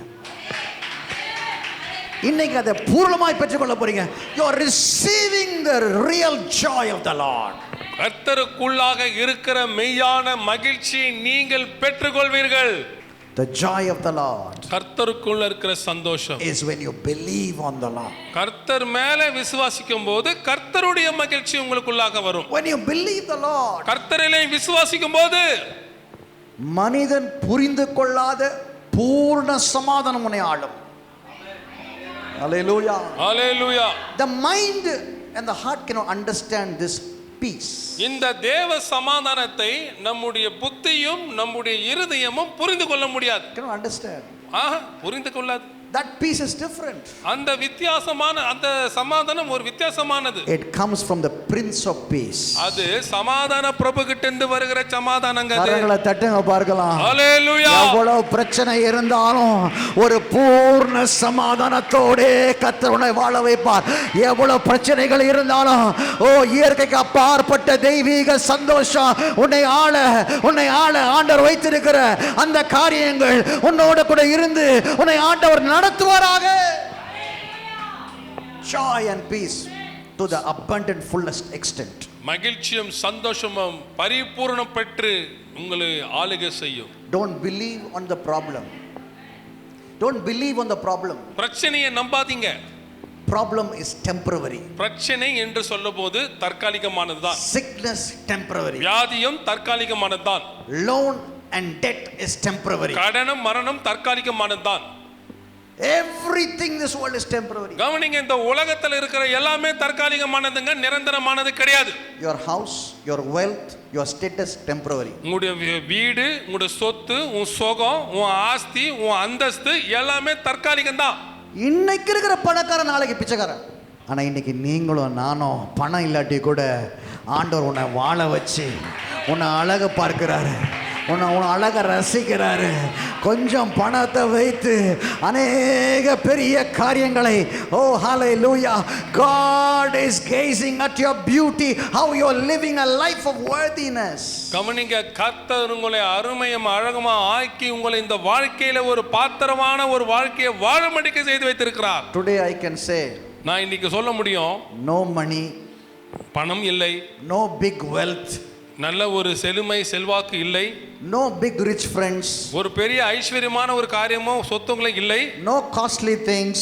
இன்னைக்கு அதை பூர்ணமாய் பெற்றுக்கொள்ள போறீங்க. You are receiving the real joy of the Lord. கர்த்தருக்குள்ளாக இருக்கிற மெய்யான மகிழ்ச்சியை நீங்கள் பெற்றுக்கொள்வீர்கள். The joy of the Lord கர்த்தருக்குள்ள இருக்கிற சந்தோஷம் is when you believe on the Lord. கர்த்தர் மேல விசுவாசிக்கும் போது கர்த்தருடைய மகிழ்ச்சி உங்களுக்குள்ளாக வரும். When you believe the Lord, கர்த்தரிலே விசுவாசிக்கும் போது மனிதன் புரிந்து கொள்ளாத பூர்ண சமாதானம் உன்னை ஆளும். Hallelujah. Hallelujah. The mind and the heart cannot understand this peace. இந்த தேவ சமாதானத்தை நம்முடைய புத்தியும் நம்முடைய இருதயமும் புரிந்து கொள்ள முடியாது. Cannot understand. புரிந்து கொள்ளாது. That peace is different. அந்த வித்தியாசமான அந்த சமாதானம் ஒரு வித்தியாசமானது. It comes from the Prince of Peace. அது சமாதான பிரபு கிட்ட இருந்து வருகிற சமாதானங்க. கரங்களை தட்டுங்க பார்க்கலாம். ஹல்லேலூயா. எவ்வளவு பிரச்சனை இருந்தாலும் ஒரு பூர்ண சமாதானத்தோட கர்த்தர் உன்னை வாழ வைப்பார். எவ்வளவு பிரச்சனைகள் இருந்தாலும் இயற்கைக்கு அப்பாற்பட்ட தெய்வீக சந்தோஷம் உன்னை ஆள ஆண்டவர் வைத்திருக்கிற அந்த காரியங்கள் உன்னோட கூட இருந்து உன்னை ஆண்டவர் நடத்துவாராக. Joy and peace to the abundant fullest extent. மகிழ்ச்சியும் சந்தோஷமும் பரிபூரணம் பெற்று உங்களை ஆளுகை செய்யும். Don't believe on the problem. Don't believe on the problem. பிரச்சனையை நம்பாதீங்க. Problem is temporary. பிரச்சனை என்று சொல்லும்போது தற்காலிகமானதுதான். Sickness temporary. வியாதியும் தற்காலிகமானதுதான். Loan and debt is temporary. கடனும் மரணம் தற்காலிகமானதுதான். Everything in this world is temporary. கவனிங்க, இந்த உலகத்தில் இருக்கிற எல்லாமே தற்காலிகமானதுங்க, நிரந்தரமானது கிடையாது. Your house, your wealth, your status temporary. உங்களுடைய வீடு, உங்களுடைய சொத்து, உன் சுகம், உன் ஆஸ்தி, உன் அந்தஸ்து எல்லாமே தற்காலிகம் தான். இன்னைக்கு இருக்கிற பணக்காரன் நாளைக்கு பிச்சைக்காரன். ஆனா இன்னைக்கு நீங்களும் நானும் பணம் இல்லாட்டி கூட ஆண்டவர் உன்னை வாழ வச்சு உன்னை அழக பார்க்கிறாரு, உன்னை அழக ரசிக்கிறாரு. கொஞ்சம் பணத்தை வைத்து அநேக பெரிய காரியங்களை, ஓ ஹalleluya, God is gazing at your beauty, how you are living a life of worthiness. கவனிங்க, கர்த்தர் உங்களை அருமையும் அழகுமா ஆக்கி உங்களை இந்த வாழ்க்கையில ஒரு பாத்திரமான ஒரு வாழ்க்கையை வாழும்படிக்கு செய்து வைத்திருக்கிறார். Today I can say, நான் இன்னைக்கு சொல்ல முடியும், no money, பணம் இல்லை, no big wealth, நல்ல ஒரு செழுமை செல்வாக்கு இல்லை, no big rich friends, ஒரு பெரிய ஐஸ்வர்யமான ஒரு காரியமோ சொத்துங்களும் இல்லை, no costly things,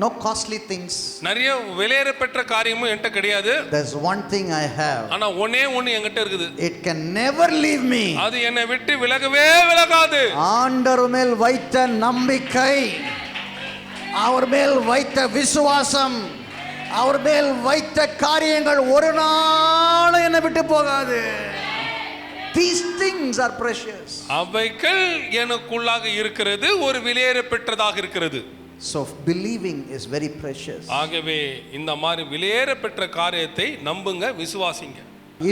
no costly things. நிறைய விலையேற பெற்ற காரியமும் என்கிட்ட கிடையாது. There's one thing I have. ஆனா ஒண்ணே ஒண்ணு என்கிட்ட இருக்குது. It can never leave me. அது என்னை விட்டு விலகவே விலகாது. ஆண்டவர் மேல் வைத்த நம்பிக்கை, அவர் மேல் வைத்த விசுவாசம், அவர் மேல் வைத்த காரியங்கள் ஒரு நாள் என்னை விட்டு போகாது. These things are precious. அவைகள் எனக்குள்ளாக இருக்கிறது, ஒரு விலையேற பெற்றதாக இருக்கிறது. So believing is very precious. ஆகவே இந்த மாதிரி விலையேற பெற்ற காரியத்தை நம்புங்க, விசுவாசிங்க.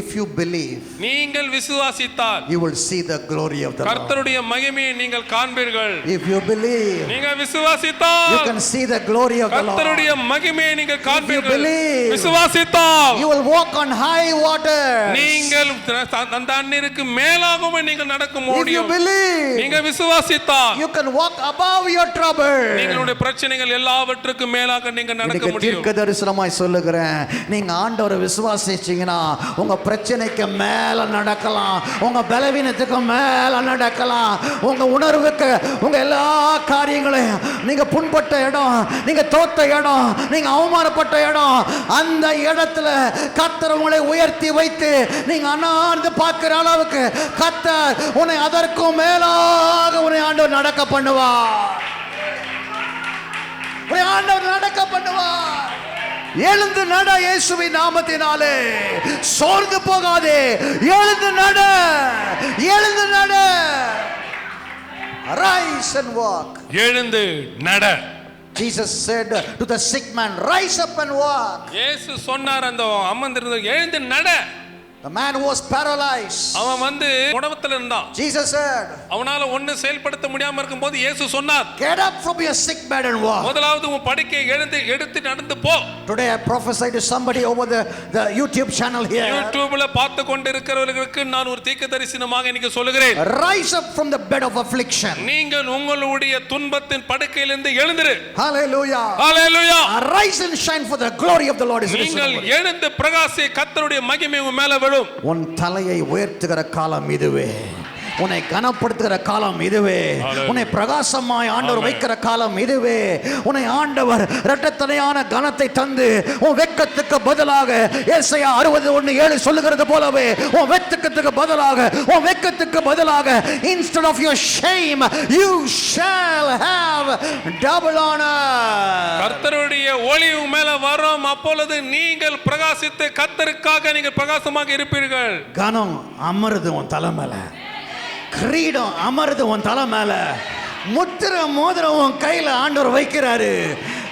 If you believe, நீங்கள் விசுவாசித்தால் you will see the glory of the Lord. கர்த்தருடைய மகிமையை நீங்கள் காண்பீர்கள். If you believe, நீங்க விசுவாசித்தால் you can see the glory of the Lord. கர்த்தருடைய மகிமையை நீங்கள் காண்பீர்கள். believe, விசுவாசித்தால் you will walk on high water. நீங்கள் அந்த தண்ணீருக்கு மேலாகவே நீங்கள் நடக்க If you முடியும். believe, நீங்க விசுவாசித்தால் you can walk above your trouble. நீங்களுடைய பிரச்சனைகள் எல்லாவற்றுக்கும் மேலாக நீங்க நடக்க எனக்கு முடியும். தீர்க்க தரிசனமாய் சொல்லுகிறேன், நீங்க ஆண்டவரை விசுவாசிச்சீங்கன்னா உங்க பிரச்சனைக்கு மேல நடக்கலாம், உங்க பலவீனத்துக்கு மேல நடக்கலாம், உங்க உணர்வுக்கு, உங்க எல்லா காரியங்களையும், நீங்க புண்பட்ட இடம், நீங்க தோத்த இடம், நீங்க அவமானப்பட்ட இடம், அந்த இடத்துல கர்த்தர் உங்களை உயர்த்தி வைத்து நீங்க அண்ணாந்து பார்க்கிற அளவுக்கு கர்த்தர் உன்னை அதற்கும் மேலாக உன்னை ஆண்டவர் நடக்க பண்ணுவார். உன்னை ஆண்டவர் நடக்க பண்ணுவார். எழுந்து நட, இயேசுவின் நாமத்தினாலே சோர்ந்து போகாதே. எழுந்து நட, எழுந்து நட. Rise and walk. எழுந்து நட. Jesus said to the sick man, rise up and walk. இயேசு சொன்னார் அந்த அமர்ந்திருந்த, எழுந்து நட. The man who was paralyzed, அவன் வந்து முடவத்தில் இருந்தான். Jesus said, அவனால ஒண்ணு செயல்படுத்த முடியாம இருக்கும்போது இயேசு சொன்னார், get up from your sick bed and walk. முதலாவது உன் படுக்கையை எழுந்து எடுத்து நடந்து போ. Today I prophesy to somebody over the YouTube channel here. யூடியூப்ல பார்த்து கொண்டிருக்கிறவர்களுக்கு நான் ஒரு தீர்க்கதரிசனமாக இன்னைக்கு சொல்லுகிறேன், rise up from the bed of affliction. நீங்கள் உங்களுடைய துன்பத்தின் படுக்கையிலிருந்து எழுந்திரு. Hallelujah. Hallelujah. Arise and shine, for the glory of the Lord is risen நீங்கள் upon you. எழுந்து பிரகாசி, கர்த்தருடைய மகிமை உன் மேல விழும். உன் தலையை உயர்த்துகிற காலம் இதுவே, உன்னை கனப்படுத்துகிற காலம் இதுவே, உன்னை பிரகாசமாய் ஆண்டவர் வைக்கிற காலம் இதுவே. உன்னை ஆண்டவர் இரட்டத்தனையான கனத்தை தந்து உன் வெட்கத்துக்கு பதிலாக, ஏசாயா 61:7 சொல்லுகிறது போலவே, உன் வெட்கத்துக்கு பதிலாக, உன் வெட்கத்துக்கு பதிலாக, instead of your shame you shall have double honor. கர்த்தருடைய ஒளி உன் மேல வரும், அப்பொழுது நீங்கள் பிரகாசித்து கர்த்தருக்காக நீங்கள் பிரகாசமாக இருப்பீர்கள். கனம் அமருது உன் தலை மேல, கிரீடம் அமருது உன் தலை மேல, முத்திர மோதிரம் உன் கையில ஆண்டவர் வைக்கிறாரு.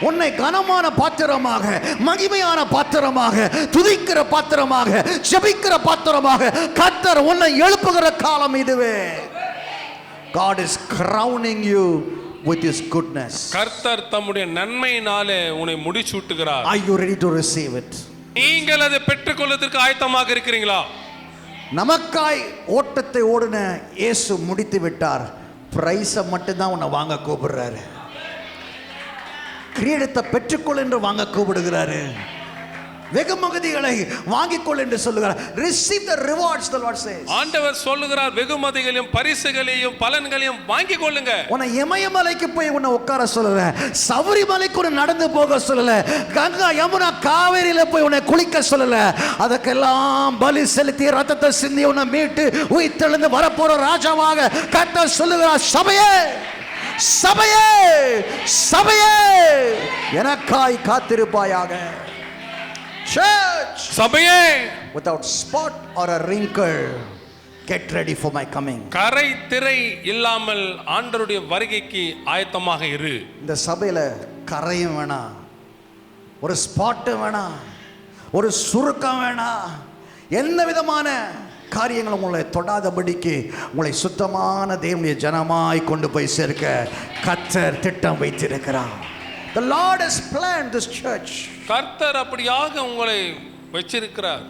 உன்னை கனமான பாத்திரமாக, மகிமையான பாத்திரமாக, துதிக்கிற பாத்திரமாக, ஜெபிக்கிற பாத்திரமாக கர்த்தர் உன்னை எழுப்புகிற காலம் இதுவே. God is crowning you with his goodness. கர்த்தர் தம்முடைய நன்மையினாலே உன்னை முடிசூட்டுகிறார். Are you ready to receive it? நீங்கள் அதை பெற்றுக்கொள்வதற்கு ஆயத்தமாக இருக்கிறீங்களா? நமக்காய் ஓட்டத்தை ஓடுன இயேசு முடித்து விட்டார். பிரைஸை மட்டும்தான் உன்னை வாங்க கூப்பிடுறாரு. கிரீடத்தை பெற்றுக்கொள் என்று வாங்க கூப்பிடுகிறாரு. வெகுமதிகளை வாங்கிக்கொள் என்று சொல்லுகிறார். receive the rewards, the Lord says. ஆண்டவர் சொல்லுகிறார், வெகுமதிகளையும் பரிசுகளையும் பலன்களையும் வாங்கிக் கொள்ளுங்க. உன்னை இமயமலைக்கு போய் உன்னை உட்கார சொல்லல, சபரிமலைக்கு உன்னை நடந்து போக சொல்லல, கங்கா யமுனா காவேரியில போய் உன்னை குளிக்க சொல்லல. அதற்கெல்லாம் பலி செலுத்தி ரத்தத்தை சிந்தி உன்னை மீட்டு உயிர்த்தெழுந்து வரப்போற ராஜாவாக கர்த்தர் சொல்லுகிறார். சபையே, சபையே, சபையே, எனக்காய் காத்திருப்பாயாக. Church, சபையே, without spot or a wrinkle, get ready for my coming. கரை திரை இல்லாமல் ஆண்டவருடைய வருகைக்கு ஆயத்தமாக இரு. இந்த சபையில கரையும் வேணாம், ஒரு ஸ்பாட் வேணாம், ஒரு சுருக்கம் வேணாம், எந்த விதமான காரியங்கள் உங்களை தொடாதபடிக்கு உங்களை சுத்தமான தேவனுடைய ஜனமாய் கொண்டு போய் சேர்க்க கர்த்தர் திட்டம் வைத்திருக்கிறார். The Lord has planned this church. கர்த்தர் அப்படியாக உங்களை வச்சிருக்கிறார்.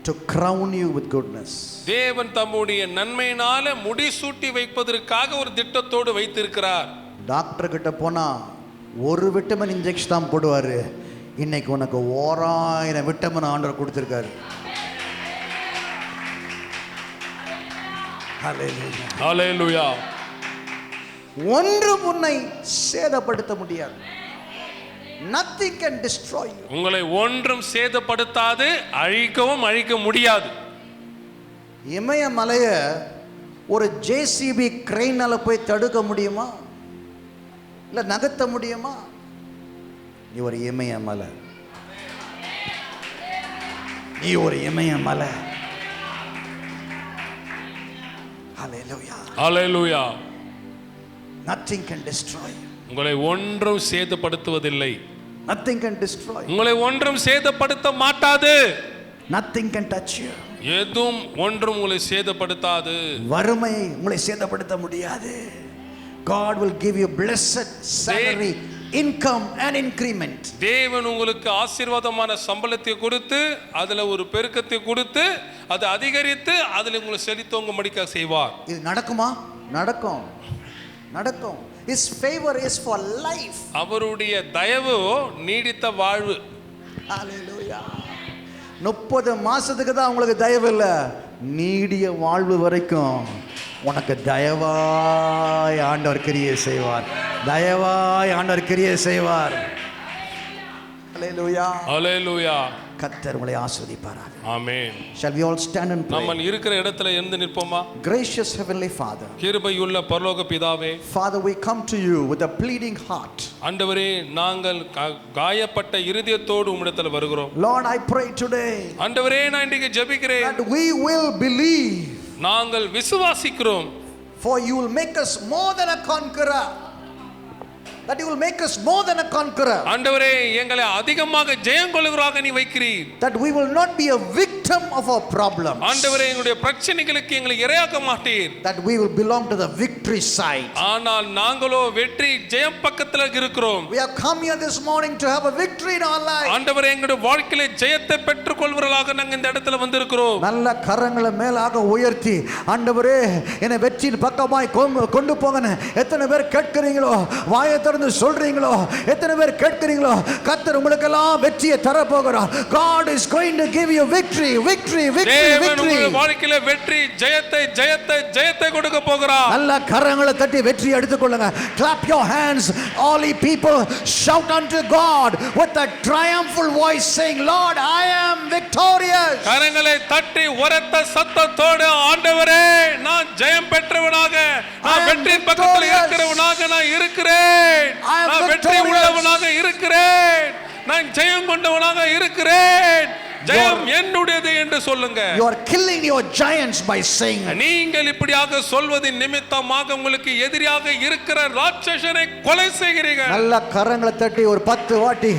To crown you with goodness. தேவன் தம்முடைய நன்மையினால முடிசூட்டி வைப்பதற்காக ஒரு திட்டத்தோடு வைத்திருக்கிறார். டாக்டர் கிட்ட போனா ஒரு விட்டமின் இன்ஜெக்ஷன் தான் போடுவாரு. இன்னைக்கு உனக்கு 1000 விட்டமின் ஆண்டவர் கொடுத்திருக்காரு. ஹalleluya, ஹalleluya. ஒன்று உன்னை சேதப்படுத்த முடியாது. Nothing can destroy you. உங்களை ஒன்றும் சேதப்படுத்தாது, அழிக்கவும் அழிக்க முடியாது. இமயமலைய ஒரு ஜேசிபி கிரெயினால போய் தடுக்க முடியுமா? இல்ல நகர்த்த முடியுமா? நீ ஒரு இமயமலை, நீ ஒரு இமயமலை. ஹalleluya, ஹalleluya. Nothing can destroy you. உங்களை ஒன்றும் சேதப்படுத்துவதில்லை. Nothing can destroy you. உங்களை ஒன்றும் சேதப்படுத்த மாட்டாது. Nothing can touch you. எதுவும் ஒன்றும் உங்களை சேதப்படுத்தாது. வறுமை உங்களை சேதப்படுத்த முடியாது. God will give you blessed salary, income and increment. தேவன் உங்களுக்கு ஆசீர்வாதமான சம்பளத்தை கொடுத்து, அதுல ஒரு பெருக்கத்தை கொடுத்து, அதை அதிகரித்து, அதுல உங்களை செழித்தோங்கும்படியாக செய்வார். இது நடக்குமா? நடக்கும், நடக்கும். His favor is for life. அவருடைய தயவு நீடித்த வாழ்வு. Hallelujah. 30 மாசத்துக்கு தான் உங்களுக்கு தயவு இல்லை, நீடிய வாழ்வு வரைக்கும் உனக்கு தயவாய் ஆண்டவர் கிரியை செய்வார். தயவாய் ஆண்டவர் கிரியை செய்வார். Hallelujah. ஹalleluya. கர்த்தர் உங்களை ஆசீர்வதிப்பாராக. ஆமென். Shall we all stand and pray? நம்ம இருக்கிற இடத்துல இருந்து நிற்போமா? Gracious heavenly Father, கிருபையுள்ள பரலோக பிதாவே, Father, we come to you with a pleading heart. ஆண்டவரே, நாங்கள் காயப்பட்ட இருதயத்தோடு உம்மிடத்தில் வருகிறோம். Lord, I pray today ஆண்டவரே, நான் இன்றைக்கு ஜெபிக்கிறேன், that we will believe, நாங்கள் விசுவாசிக்கிறோம், for you will make us more than a conqueror. That you will make us more than a conqueror. ஆண்டவரே, எங்களை அதிகமாக ஜெயம் கொள்ளுகிறவராக நீ வைக்கிறீர். That we will not be a victim of our problems. ஆண்டவரே, எங்களுடைய பிரச்சனைகளுக்கு எங்களை இரையாக்க மாட்டீர். That we will belong to the victory side. ஆனால் நாங்களோ வெற்றி ஜெயம் பக்கத்துல இருக்கிறோம். We have come here this morning to have a victory in our life. ஆண்டவரே, எங்களுடைய வாழ்க்கையிலே ஜெயத்தை பெற்றுக் கொள்வர்களாக நாங்கள் இந்த இடத்துல வந்திருக்கிறோம். நல்ல கரங்களை மேலாக உயர்த்தி, ஆண்டவரே என்னை வெற்றியின் பக்கமாய் கொண்டு போங்கன்னு எத்தனை பேர் கேட்கிறீங்களோ, வாயை திறந்து சொல்றீங்களோ, எத்தனை பேர் கேட்கிறீங்களோ, கர்த்தர் உங்களுக்கு எல்லாம் வெற்றியை தர போகிறார். God is going to give you victory, victory, victory, தேவன் victory. உங்கள் வாழ்க்கையிலே வெற்றி, ஜெயத்தை ஜெயத்தை ஜெயத்தை கொடுக்க போகிறார். நல்ல கரங்களை தட்டி வெற்றி எடுத்துக்கொள்ளுங்க. Clap your hands, all ye people, shout unto God with a triumphal voice saying, Lord, I am victorious. கரங்களை தட்டி உரத்த சத்தத்தோடு, ஆண்டவரே, நான் ஜெயம் பெற்றவனாக, நான் வெற்றி பக்கத்தில் இருக்கிறவனாக நான் இருக்கிறேன், நான் வெற்றி உள்ளவனாக இருக்கிறேன், நான் ஜெயம் கொண்டவனாக இருக்கிறேன், ஜெயம் என்னுடையது என்று சொல்லுங்க. You are killing your giants by saying it. நீங்கள் இப்படியாக சொல்வதின் நிமித்தமாக உங்களுக்கு எதிராக இருக்கிற ராட்சசனை கொலை செய்கிறீர்கள். நல்ல கரங்களை தட்டி ஒரு 10 வாட்டி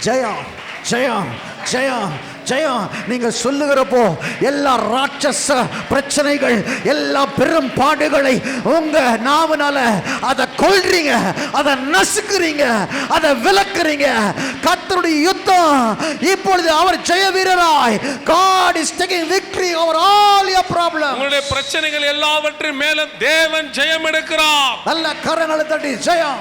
ஜெயம் ஜெயம் ஜெயம் ஜெயம் நீங்க சொல்லுகிறப்போ எல்லா ராட்சச பிரச்சனைகள், எல்லா பெரும் பாடுகளை உங்க நாவனால அதை கொல்றீங்க, அதை நசுக்குறீங்க, அதை விலக்குறீங்க. கர்த்தருடைய யுத்தம் இப்பொழுது அவர் ஜெய வீரராய், God is taking victory over all your problems. உங்களுடைய பிரச்சனைகள் எல்லாவற்றின் மேலும் தேவன் ஜெயம் எடுக்கிறார். நல்ல கரங்களை தட்டி ஜெயம்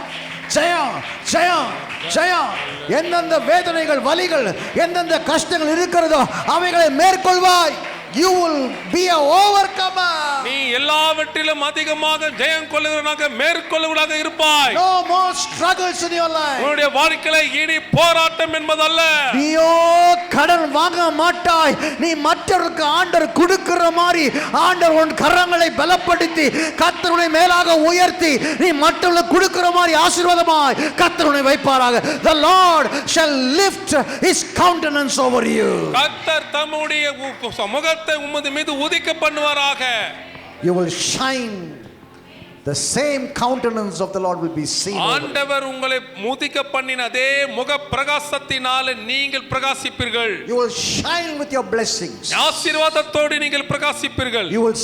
ஜெயம் ஜெயம் ஜெயம். எந்தெந்த வேதனைகள், வலிகள், எந்தெந்த கஷ்டங்கள் இருக்கிறதோ அவைகளை மேற்கொள்வாய். You will be a overcomer. நீ எல்லாவற்றிலும் அதிகமாக ஜெயம் கொள்ளுகிறவனாக, மேற்கொள்ளுவனாக இருப்பாய். No more struggles in your life. உன்னுடைய வாழ்க்கையில இனி போராட்டம் என்பதல்ல. நீயோ கடன் வாங்க மாட்டாய். நீ மற்றவருக்கு ஆண்டவர் கொடுக்கிற மாதிரி ஆண்டவர் உன் கரங்களை பலப்படுத்தி கர்த்தருடைய மேலாக உயர்த்தி நீ மற்றவர்களுக்கு கொடுக்கிற மாதிரி ஆசீர்வாதமாய் கர்த்தருடைய வைப்பாராக. The Lord shall lift his countenance over you. கர்த்தர் தம்முடைய முகத்தை உமது மீது உதிக்க பண்ணுவாராக. You will shine. The same countenance of the Lord will be seen. ஆண்டவர் உங்களை முதிக்க பண்ணின அதே முக பிரகாசத்தினால நீங்கள் பிரகாசிப்பீர்கள். You will shine with your blessings. ஆசீர்வாதத்தோடு நீங்கள் பிரகாசிப்பீர்கள். You will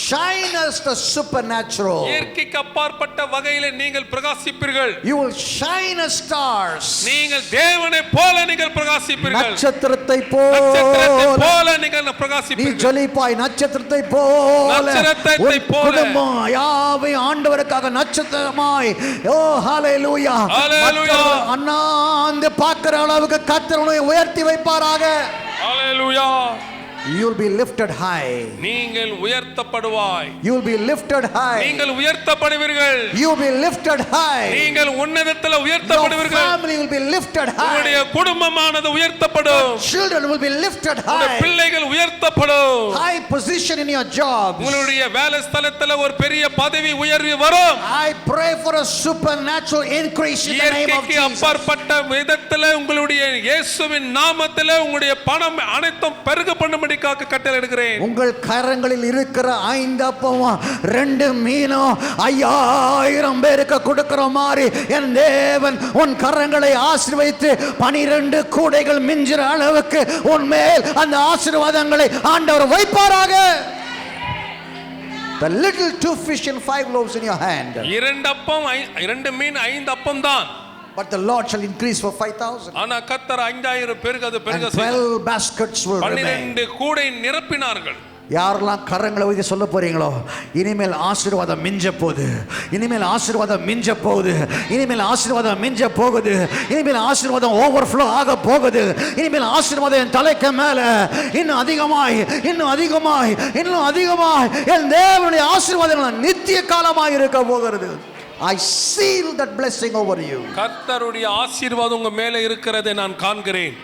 shine as the supernatural. இயற்கைக்கு அப்பாற்பட்ட வகையிலே நீங்கள் பிரகாசிப்பீர்கள். You will shine as stars. நீங்கள் தேவனை போல நீங்கள் பிரகாசிப்பீர்கள். நட்சத்திரத்தை போல நீங்கள் நீ பிரகாசிப்பீர்கள். ஜொலிப்பாய். நட்சத்திரத்தை போல நட்சத்திரத்தை போல குடும்பம் யாவை ஆண்டவருக்காக நட்சத்திரமாய். ஓ ஹalleluya. ஹalleluya. அண்ணாந்து பார்க்கிற அளவுக்கு கர்த்தர் உன்னை உயர்த்தி வைப்பாராக. ஹalleluya. You will be lifted high. நீங்கள் உயர்த்தப்படுவாய். You will be lifted high. நீங்கள் உயர்த்தப்படுவீர்கள். You will be lifted high. நீங்கள் உன்னதத்தில் உயர்த்தப்படுவீர்கள். Your family will be lifted high. உங்களுடைய குடும்பமானது உயர்த்தப்படும். Children will be lifted high. உங்களுடைய பிள்ளைகள் உயர்த்தப்படும். High position in your job. உங்களுடைய வேலை ஸ்தலத்தில் ஒரு பெரிய பதவி உயர்வு வரும். I pray for a supernatural increase in the name of இயற்கைக்கு Jesus. அப்பாற்பட்ட விதத்தில் உங்களுடைய இயேசுவின் நாமத்தில் உங்களுடைய பணம் அனைத்தும் பெருக பண்ணும்படியாக கட்டளை எடுக்கிறேன். உங்கள் கரங்களில் இருக்கிற 5 அப்பமும் 2 மீனும் 5000 பேருக்கு கொடுக்கிற மாதிரி என் தேவன் உன் கரங்களை ஆசீர்வதித்து 12 கூடைகள் மிஞ்சுற அளவுக்கு உன் மேல் அந்த ஆசீர்வாதங்களை ஆண்டவர் வைப்பாராக. The little 2 fish and 5 loaves in your hand. 2 அப்பம் 2 மீன் 5 அப்பம் தான். But the Lord shall increase for 5,000. ஆனா கர்த்தர் 5000 பேருக்கு அது பெருக And 12 baskets will remain. 12 கூடை நிரப்பினார்கள். யாரெல்லாம் கரங்களை வைத்து சொல்ல போறீங்களோ, இனிமேல் ஆசீர்வாதம் மிஞ்ச போகுது, இனிமேல் ஆசீர்வாதம் மிஞ்ச போகுது, இனிமேல் ஆசீர்வாதம் மிஞ்ச போகுது, இனிமேல் ஆசீர்வாதம் ஓவர்ஃப்ளோ ஆக போகுது, இனிமேல் ஆசீர்வாதம் என் தலைக்கு மேல இன்னும் அதிகமாய் இன்னும் அதிகமாய் இன்னும் அதிகமாய் என் தேவனுடைய ஆசீர்வாதம் நித்திய காலமாய் இருக்க போகிறது. I seal that blessing over you. கர்த்தருடைய ஆசீர்வாதம் உங்க மேலே இருக்கிறதை நான் காண்கிறேன்.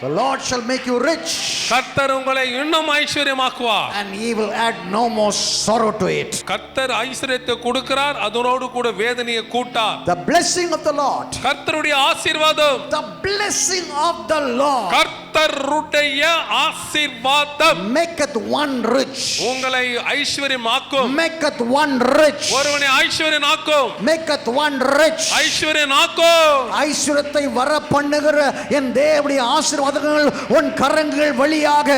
The Lord shall make you rich. கர்த்தர் உங்களை இன்னும் ஐஸ்வர்யமாக்குவார். And he will add no more sorrow to it. கர்த்தர் ஐஸ்வர்யத்தை கொடுக்கிறார், அதனோடு கூட வேதனையை கூட்டார். The blessing of the Lord. கர்த்தருடைய ஆசீர்வாதம். The blessing of the Lord. கர்த்தருடைய ஆசீர்வாதம் Maketh one rich. உங்களை ஐஸ்வர்யமாக்கும். Maketh one rich. ஒருவனை ஐஸ்வர்யனாக்கும். Maketh one rich. ஐஸ்வர்யனாக்கும். ஐஸ்வர்யத்தை வர பண்ணுகிற என் தேவனுடைய ஆசீர்வாதங்கள் உன் கரங்கள் வழியாக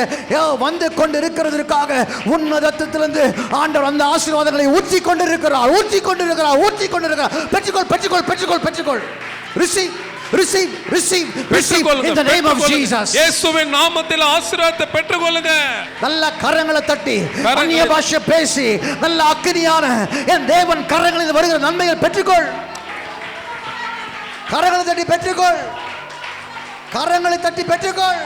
வந்து கொண்டிருக்கிறதற்காக உன்னதத்திலிருந்து ஆண்டவர் அந்த ஆசீர்வாதங்களை ஊற்றி கொண்டிருக்கிறார். பெற்றுக்கொள் பெற்றுக்கொள் பெற்றுக்கொள் பெற்றுக்கொள். Receive receive receive receive in the name of Jesus. இயேசுவின் நாமத்தில் ஆசீர்வாதத்தை பெற்றுக்கொள்ளுங்க. நல்ல கரங்களை தட்டி அந்நிய பாஷை பேசி நல்ல அக்கினியான என் தேவன் கரங்களில் வருகிற நன்மைகள் பெற்றுக்கொள். கரங்களை தட்டி பெற்றுக்கொள். கரங்களை தட்டி பெற்றுக்கொள்.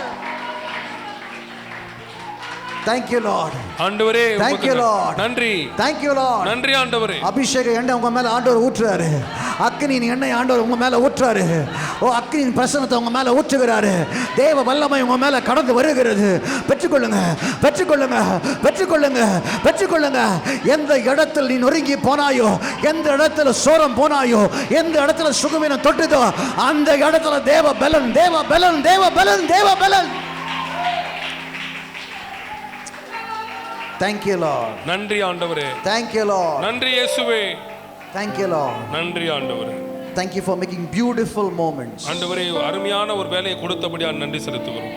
Thank you Lord. ஆண்டவரே Thank you Lord. நன்றி. Thank you Lord. நன்றி ஆண்டவரே. அபிஷேக எண்ணெய் உங்க மேல ஆண்டவர் ஊற்றுறாரு. அக்கினியின் எண்ணெய் ஆண்டவர் உங்க மேல ஊற்றுறாரு. ஓ அக்கினியின் பிரசன்னத்தை உங்க மேல ஊற்றுகிறாரு. தேவ வல்லமை உங்க மேல கடந்து வருகிறது. பெற்றுக்கொள்ளுங்க பெற்றுக்கொள்ளுங்க பெற்றுக்கொள்ளுங்க பெற்றுக்கொள்ளுங்க. எந்த இடத்தில் நீ நொறுங்கி போனாயோ, எந்த இடத்துல சோரம் போனாயோ, எந்த இடத்துல சுகவீனம் தொட்டுதோ அந்த இடத்துல தேவ பலன் தேவ பலன் தேவ பலன் தேவ பலன். Thank you Lord. நன்றி ஆண்டவரே. Thank you Lord. நன்றி இயேசுவே. Thank you Lord. நன்றி ஆண்டவரே. Thank you for making beautiful moments. ஆண்டவரே அருமையான ஒரு வேலையை கொடுத்தபடியா நன்றி செலுத்துகிறோம்.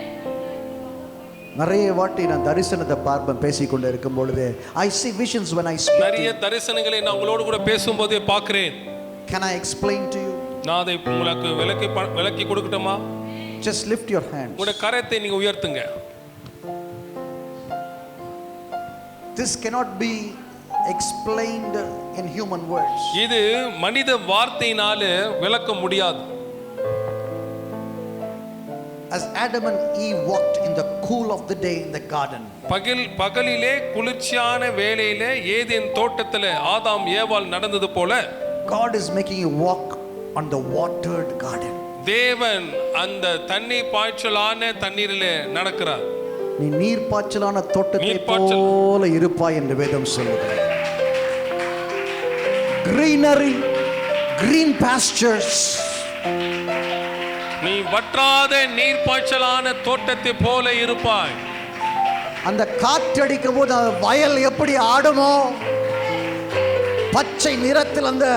நிறைய வாட்டி நான் தரிசனத்தை பார்ப்பேன் பேசிக்கொண்டு இருக்கும் பொழுது I see visions when I speak. நிறைய தரிசனங்களை நான் உங்களோடு கூட பேசும்போதே பார்க்கிறேன். Can I explain to you? நான் அதை உங்களுக்கு விளக்கி கொடுக்கட்டுமா? Just lift your hands. உங்களுடைய கரத்தை நீங்க உயர்த்துங்க. This cannot be explained in human words. இது மனித வார்த்தையினால விளக்க முடியாது. As Adam and Eve walked in the cool of the day in the garden, பகலிலே குளிர்ச்சியான வேளையிலே ஏதேன் தோட்டத்திலே ஆதாம் ஏவாள் நடந்தது போல God is making you walk on the watered garden. தேவன் அந்த தண்ணீர் பாய்ச்சலான தண்ணீரிலே நடக்கிறார். நீ நீர் பாய்ச்சலான தோட்டத்தை போல இருப்பாய் என்று வேதம் சொல்லுகிறது. Greenery, green pastures. நீ வற்றாத நீர் பாய்ச்சலான தோட்டத்தை போல இருப்பாய். அந்த காற்றடிக்கும் போது வயல் எப்படி ஆடுமோ, பச்சை நிறத்தில் அந்த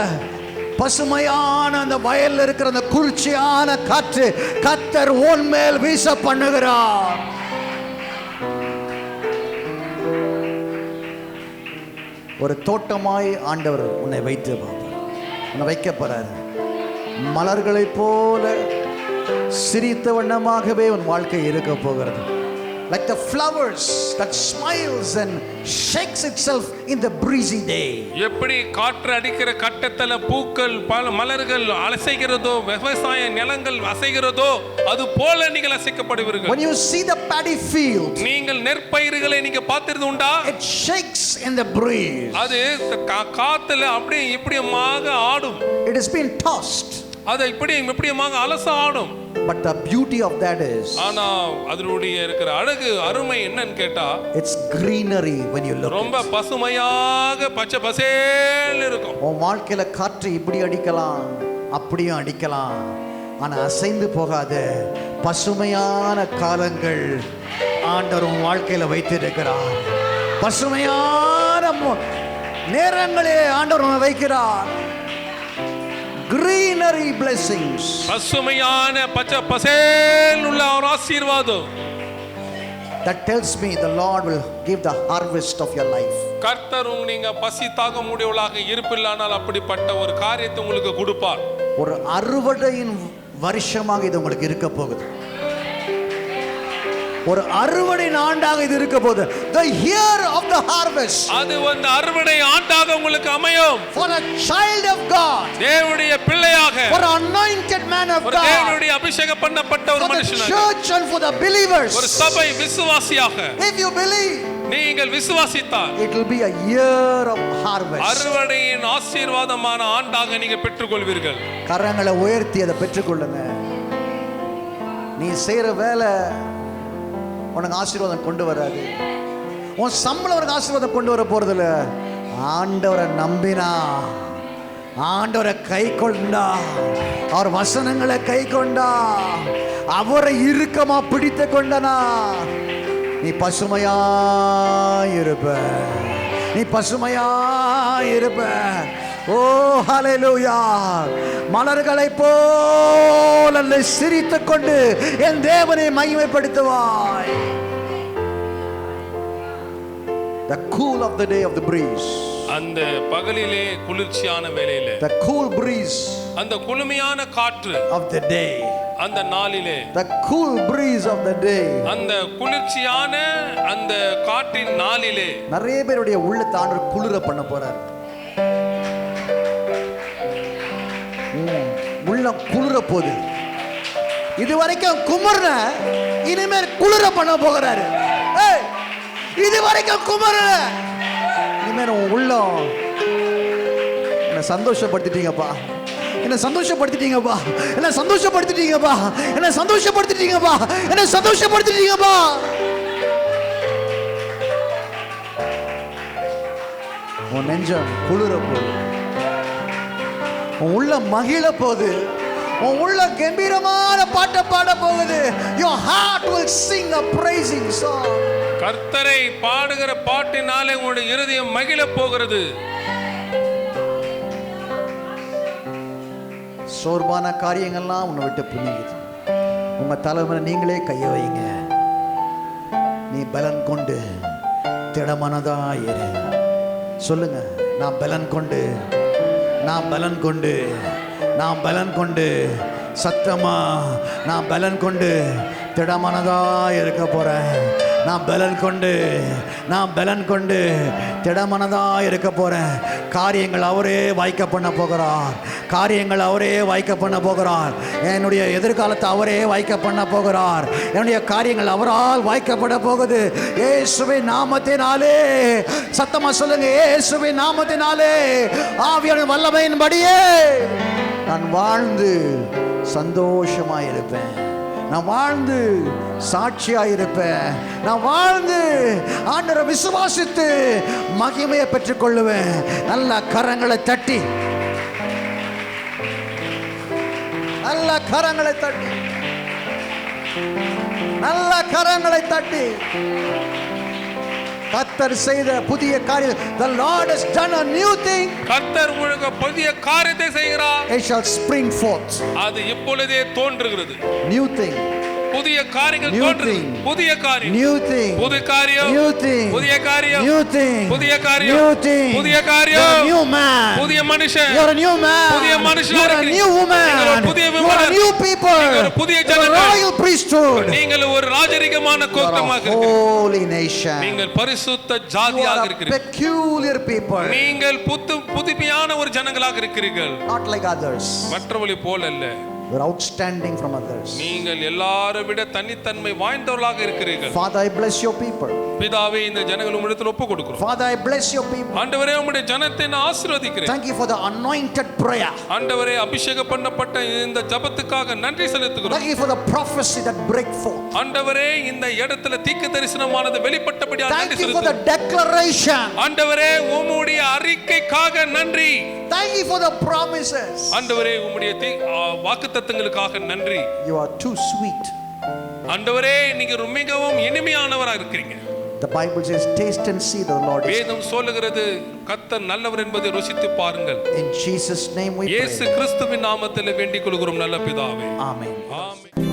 பசுமையான அந்த வயல்ல இருக்கிற அந்த குளிர்ச்சியான காற்று கர்த்தர் உன் மேல் வீச பண்ணுகிறார். ஒரு தோட்டமாய் ஆண்டவர் உன்னை வைக்க போறார். மலர்களைப் போல சிரித்த வண்ணமாகவே உன் வாழ்க்கை இருக்க போகிறது. Like the flowers that smiles and shakes itself in the breezy day. எப்படி காற்று அடிக்கிற கட்டத்துல பூக்கள் மலர்கள் அசைகிறதோ, விவசாய நிலங்கள் அசைகிறதோ, அது போல நீங்கள் அசைக்கப்படுவீர்கள். When you see the paddy field, நீங்கள் நெற்பயிர்களை நீங்க பார்த்திருது உண்டா? it shakes in the breeze. அது காத்துல அப்படியே இப்படியமாக ஆடும். It has been tossed. அது இப்படியமாக அலச ஆடும். But the beauty of that is, ஆனா அதனுடைய இருக்கிற அழகு அருமை என்னன்னு கேட்டா, it's greenery when you look. ரொம்ப பசுமையாக பச்சை பசேல் இருக்கும். உன் வாழ்க்கையில காற்று இப்படி அடிக்கலாம், அப்படியும் அடிக்கலாம், ஆனா அசைந்து போகாத பசுமையான காலங்கள் ஆண்டவர் உன் வாழ்க்கையில வைத்திருக்கிறார். பசுமையான நேரங்களே ஆண்டவர் உன்னை வைக்கிறார். Greenery blessings. பசுமையான பச்சை பசேல் உள்ள ஒரு ஆசீர்வாதம். That tells me the Lord will give the harvest of your life. கர்த்தர் நீங்க பசி தாக முடியவளாக இருப்பில்லானால் அப்படிப்பட்ட ஒரு காரியத்தை உங்களுக்கு கொடுப்பார். ஒரு அறுவடையின் வருஷமாக இது உங்களுக்கு இருக்க போகுது. ஒரு அறுவடை ஆண்டாக இது இருக்க போகுது. The year of the harvest. அது வந்து அறுவடை ஆண்டாக உங்களுக்கு அமையும். For a child of God. தேவனுடைய பிள்ளையாக. For an anointed man of God. தேவனுடைய அபிஷேகம் பண்ணப்பட்ட ஒரு மனுஷனாக. For the church and for the believers. ஒரு சபை விசுவாசியாக. If you believe, நீங்கள் விசுவாசித்தால் it will be a year of harvest. அறுவடையின் ஆசீர்வாதமான ஆண்டாக நீங்க பெற்றுக்கொள்வீர்கள். கரங்களை உயர்த்தி அதை பெற்றுக்கொள்ளுங்க. நீ செய்யற வேலை உனக்கு ஆசீர்வாதம் கொண்டு வராது. உன் சம்பளம் உனக்கு ஆசீர்வாதம் கொண்டு வர போறதில்ல. ஆண்டவரை நம்பினா, ஆண்டவரை கை கொண்டா, அவர் வசனங்களை கை கொண்டா, அவரை இறுக்கமா பிடித்து கொண்டனா, நீ பசுமையாயிருப்ப. நீ பசுமையாயிருப்ப. ஓ ஹல்லேலூயா. மலர்களை போல சிரித்துக் கொண்டு என் தேவனை மகிமைப்படுத்துவாய். The cool of the day of the breeze. அந்த பகலிலே குளிர்ச்சியான வேளையிலே, the cool breeze, அந்த குளுமையான காற்று of the day, அந்த நாளிலே, the cool breeze of the day, அந்த குளிர்ச்சியான அந்த காற்றின் நாளிலே நிறைய பேருடைய உள்ளத்தை ஆண்டவர் குளிர பண்ண போறார். உள்ளம் குளிர போகுது. இதுவரைக்கும் குமர்ன இனிமேல் குளிர பண்ண போகிறாரு. இதுவரைக்கும் குமர்ன இனிமேல் உன் உள்ளம் என்ன சந்தோஷப்படுத்திட்டீங்கப்பா, என்ன சந்தோஷப்படுத்திட்டீங்கப்பா, என்ன சந்தோஷப்படுத்திட்டீங்கப்பா, என்ன சந்தோஷப்படுத்திட்டீங்கப்பா, என்ன சந்தோஷப்படுத்திட்டீங்கப்பா. உன் நெஞ்சம் குளிர போகுது. உன் உள்ள மகிழ போகுது. உன் உள்ள கம்பீரமான பாட்டை பாட போகுது. Your heart will sing a praising song. கர்த்தரை பாடுகிற பாட்டினாலே உங்களுடைய இருதயம் மகிழ போகிறது. சோர்வான காரியங்கள்லாம் உன்னை விட்டு புனியுது. உங்க தலைமையில நீங்களே கைய வைங்க. நீ பலன் கொண்டு திடமனதா இரு. சொல்லுங்க, நான் பலன் கொண்டு, நான் பலன் கொண்டு, நான் பலன் கொண்டு, சத்தமா நான் பலன் கொண்டு திடமனதா இருக்க போறேன். நான் பலன் கொண்டு திடமனதா இருக்க போறேன். காரியங்கள் அவரே வாய்க்க பண்ண போகிறார். என்னுடைய எதிர்காலத்தை அவரே வாய்க்க பண்ண போகிறார். என்னுடைய காரியங்கள் அவரால் வாய்க்கப்பட போகுது. இயேசுவின் நாமத்தினாலே. சத்தமா சொல்லுங்க, இயேசுவின் நாமத்தினாலே, ஆவியானவரின் வல்லமையின்படியே நான் வாழ்ந்து சந்தோஷமாயிருப்பேன். நான் வாழ்ந்து சாட்சியாயிருப்பேன். நான் வாழ்ந்து ஆண்டவரை விசுவாசித்து மகிமையை பெற்றுக்கொள்ளுவேன். நல்ல கரங்களை தட்டி, நல்ல கரங்களை தட்டி, நல்ல கரங்களை தட்டி, கர்த்தர் செய்த புதிய காரியம். The Lord has done a new thing. கர்த்தர் உங்களுக்கு புதிய காரியத்தை செய்கிறார். It shall spring forth. அது இப்பொழுதே தோன்றுகிறது. New thing. புதிய காரியங்கள் தோன்றுகிறது. புதிய காரியம். New thing. புதிய காரியம். New thing. புதிய காரியம். New thing. புதிய காரியம். New thing. புதிய காரியம். You're a new man. புதிய மனுஷன். You're a new man. புதிய மனுஷன். You're a new woman. புதிய You're a new people. நீங்கள் புதிய You're a ஜனங்கள். royal priesthood. நீங்கள் ஒரு ராஜரிகமான கோத்திரமாக You're a இருக்கிறீர்கள். holy nation. நீங்கள் பரிசுத்த You ஜாதியாக are a இருக்கிறீர்கள். peculiar people. நீங்கள் புதுமையான ஒரு ஜனங்களாக இருக்கிறீர்கள். Not like others. மற்றவர்களை போல அல்ல. You're outstanding from others. நீங்கள் எல்லாரும் விட தனித்தன்மை வாய்ந்தவர்களாக இருக்கிறீர்கள். Father, I bless your people. பிதாவே, இந்த ஜனங்கள் உம்மிடத்தில் ஒப்பு கொடுக்கிறோம். Father, I bless your people. ஆண்டவரே, உம்முடைய ஜனத்தை நான் ஆசீர்வதிக்கிறேன். Thank you for the anointed prayer. ஆண்டவரே, அபிஷேகம் பண்ணப்பட்ட இந்த ஜெபத்துக்காக நன்றி செலுத்துகிறோம். Thank you for the prophecy that break forth. ஆண்டவரே, இந்த இடத்துல தீர்க்கதரிசனமானது வெளிப்பட்டபடியால் நன்றி Thank you for the செலுத்துகிறோம். declaration. ஆண்டவரே, உம்முடைய அறிக்கைக்காக நன்றி. Thank you for the promises. ஆண்டவரே, உம்முடைய வாக்குத்தத்தங்களுக்காக நன்றி. You are too sweet. ஆண்டவரே, நீங்க மிகவும் இனிமையானவராக இருக்கிறீங்க. The Bible says, taste and see that the Lord is. வேதம் சொல்லுகிறது, கர்த்தர் நல்லவர் என்பதை ருசித்து பாருங்கள். In Jesus' name we pray. இயேசு கிறிஸ்துவின் நாமத்தில் வேண்டிக் கொள்கிறோம் நல்ல பிதாவே. Amen. ஆமென்.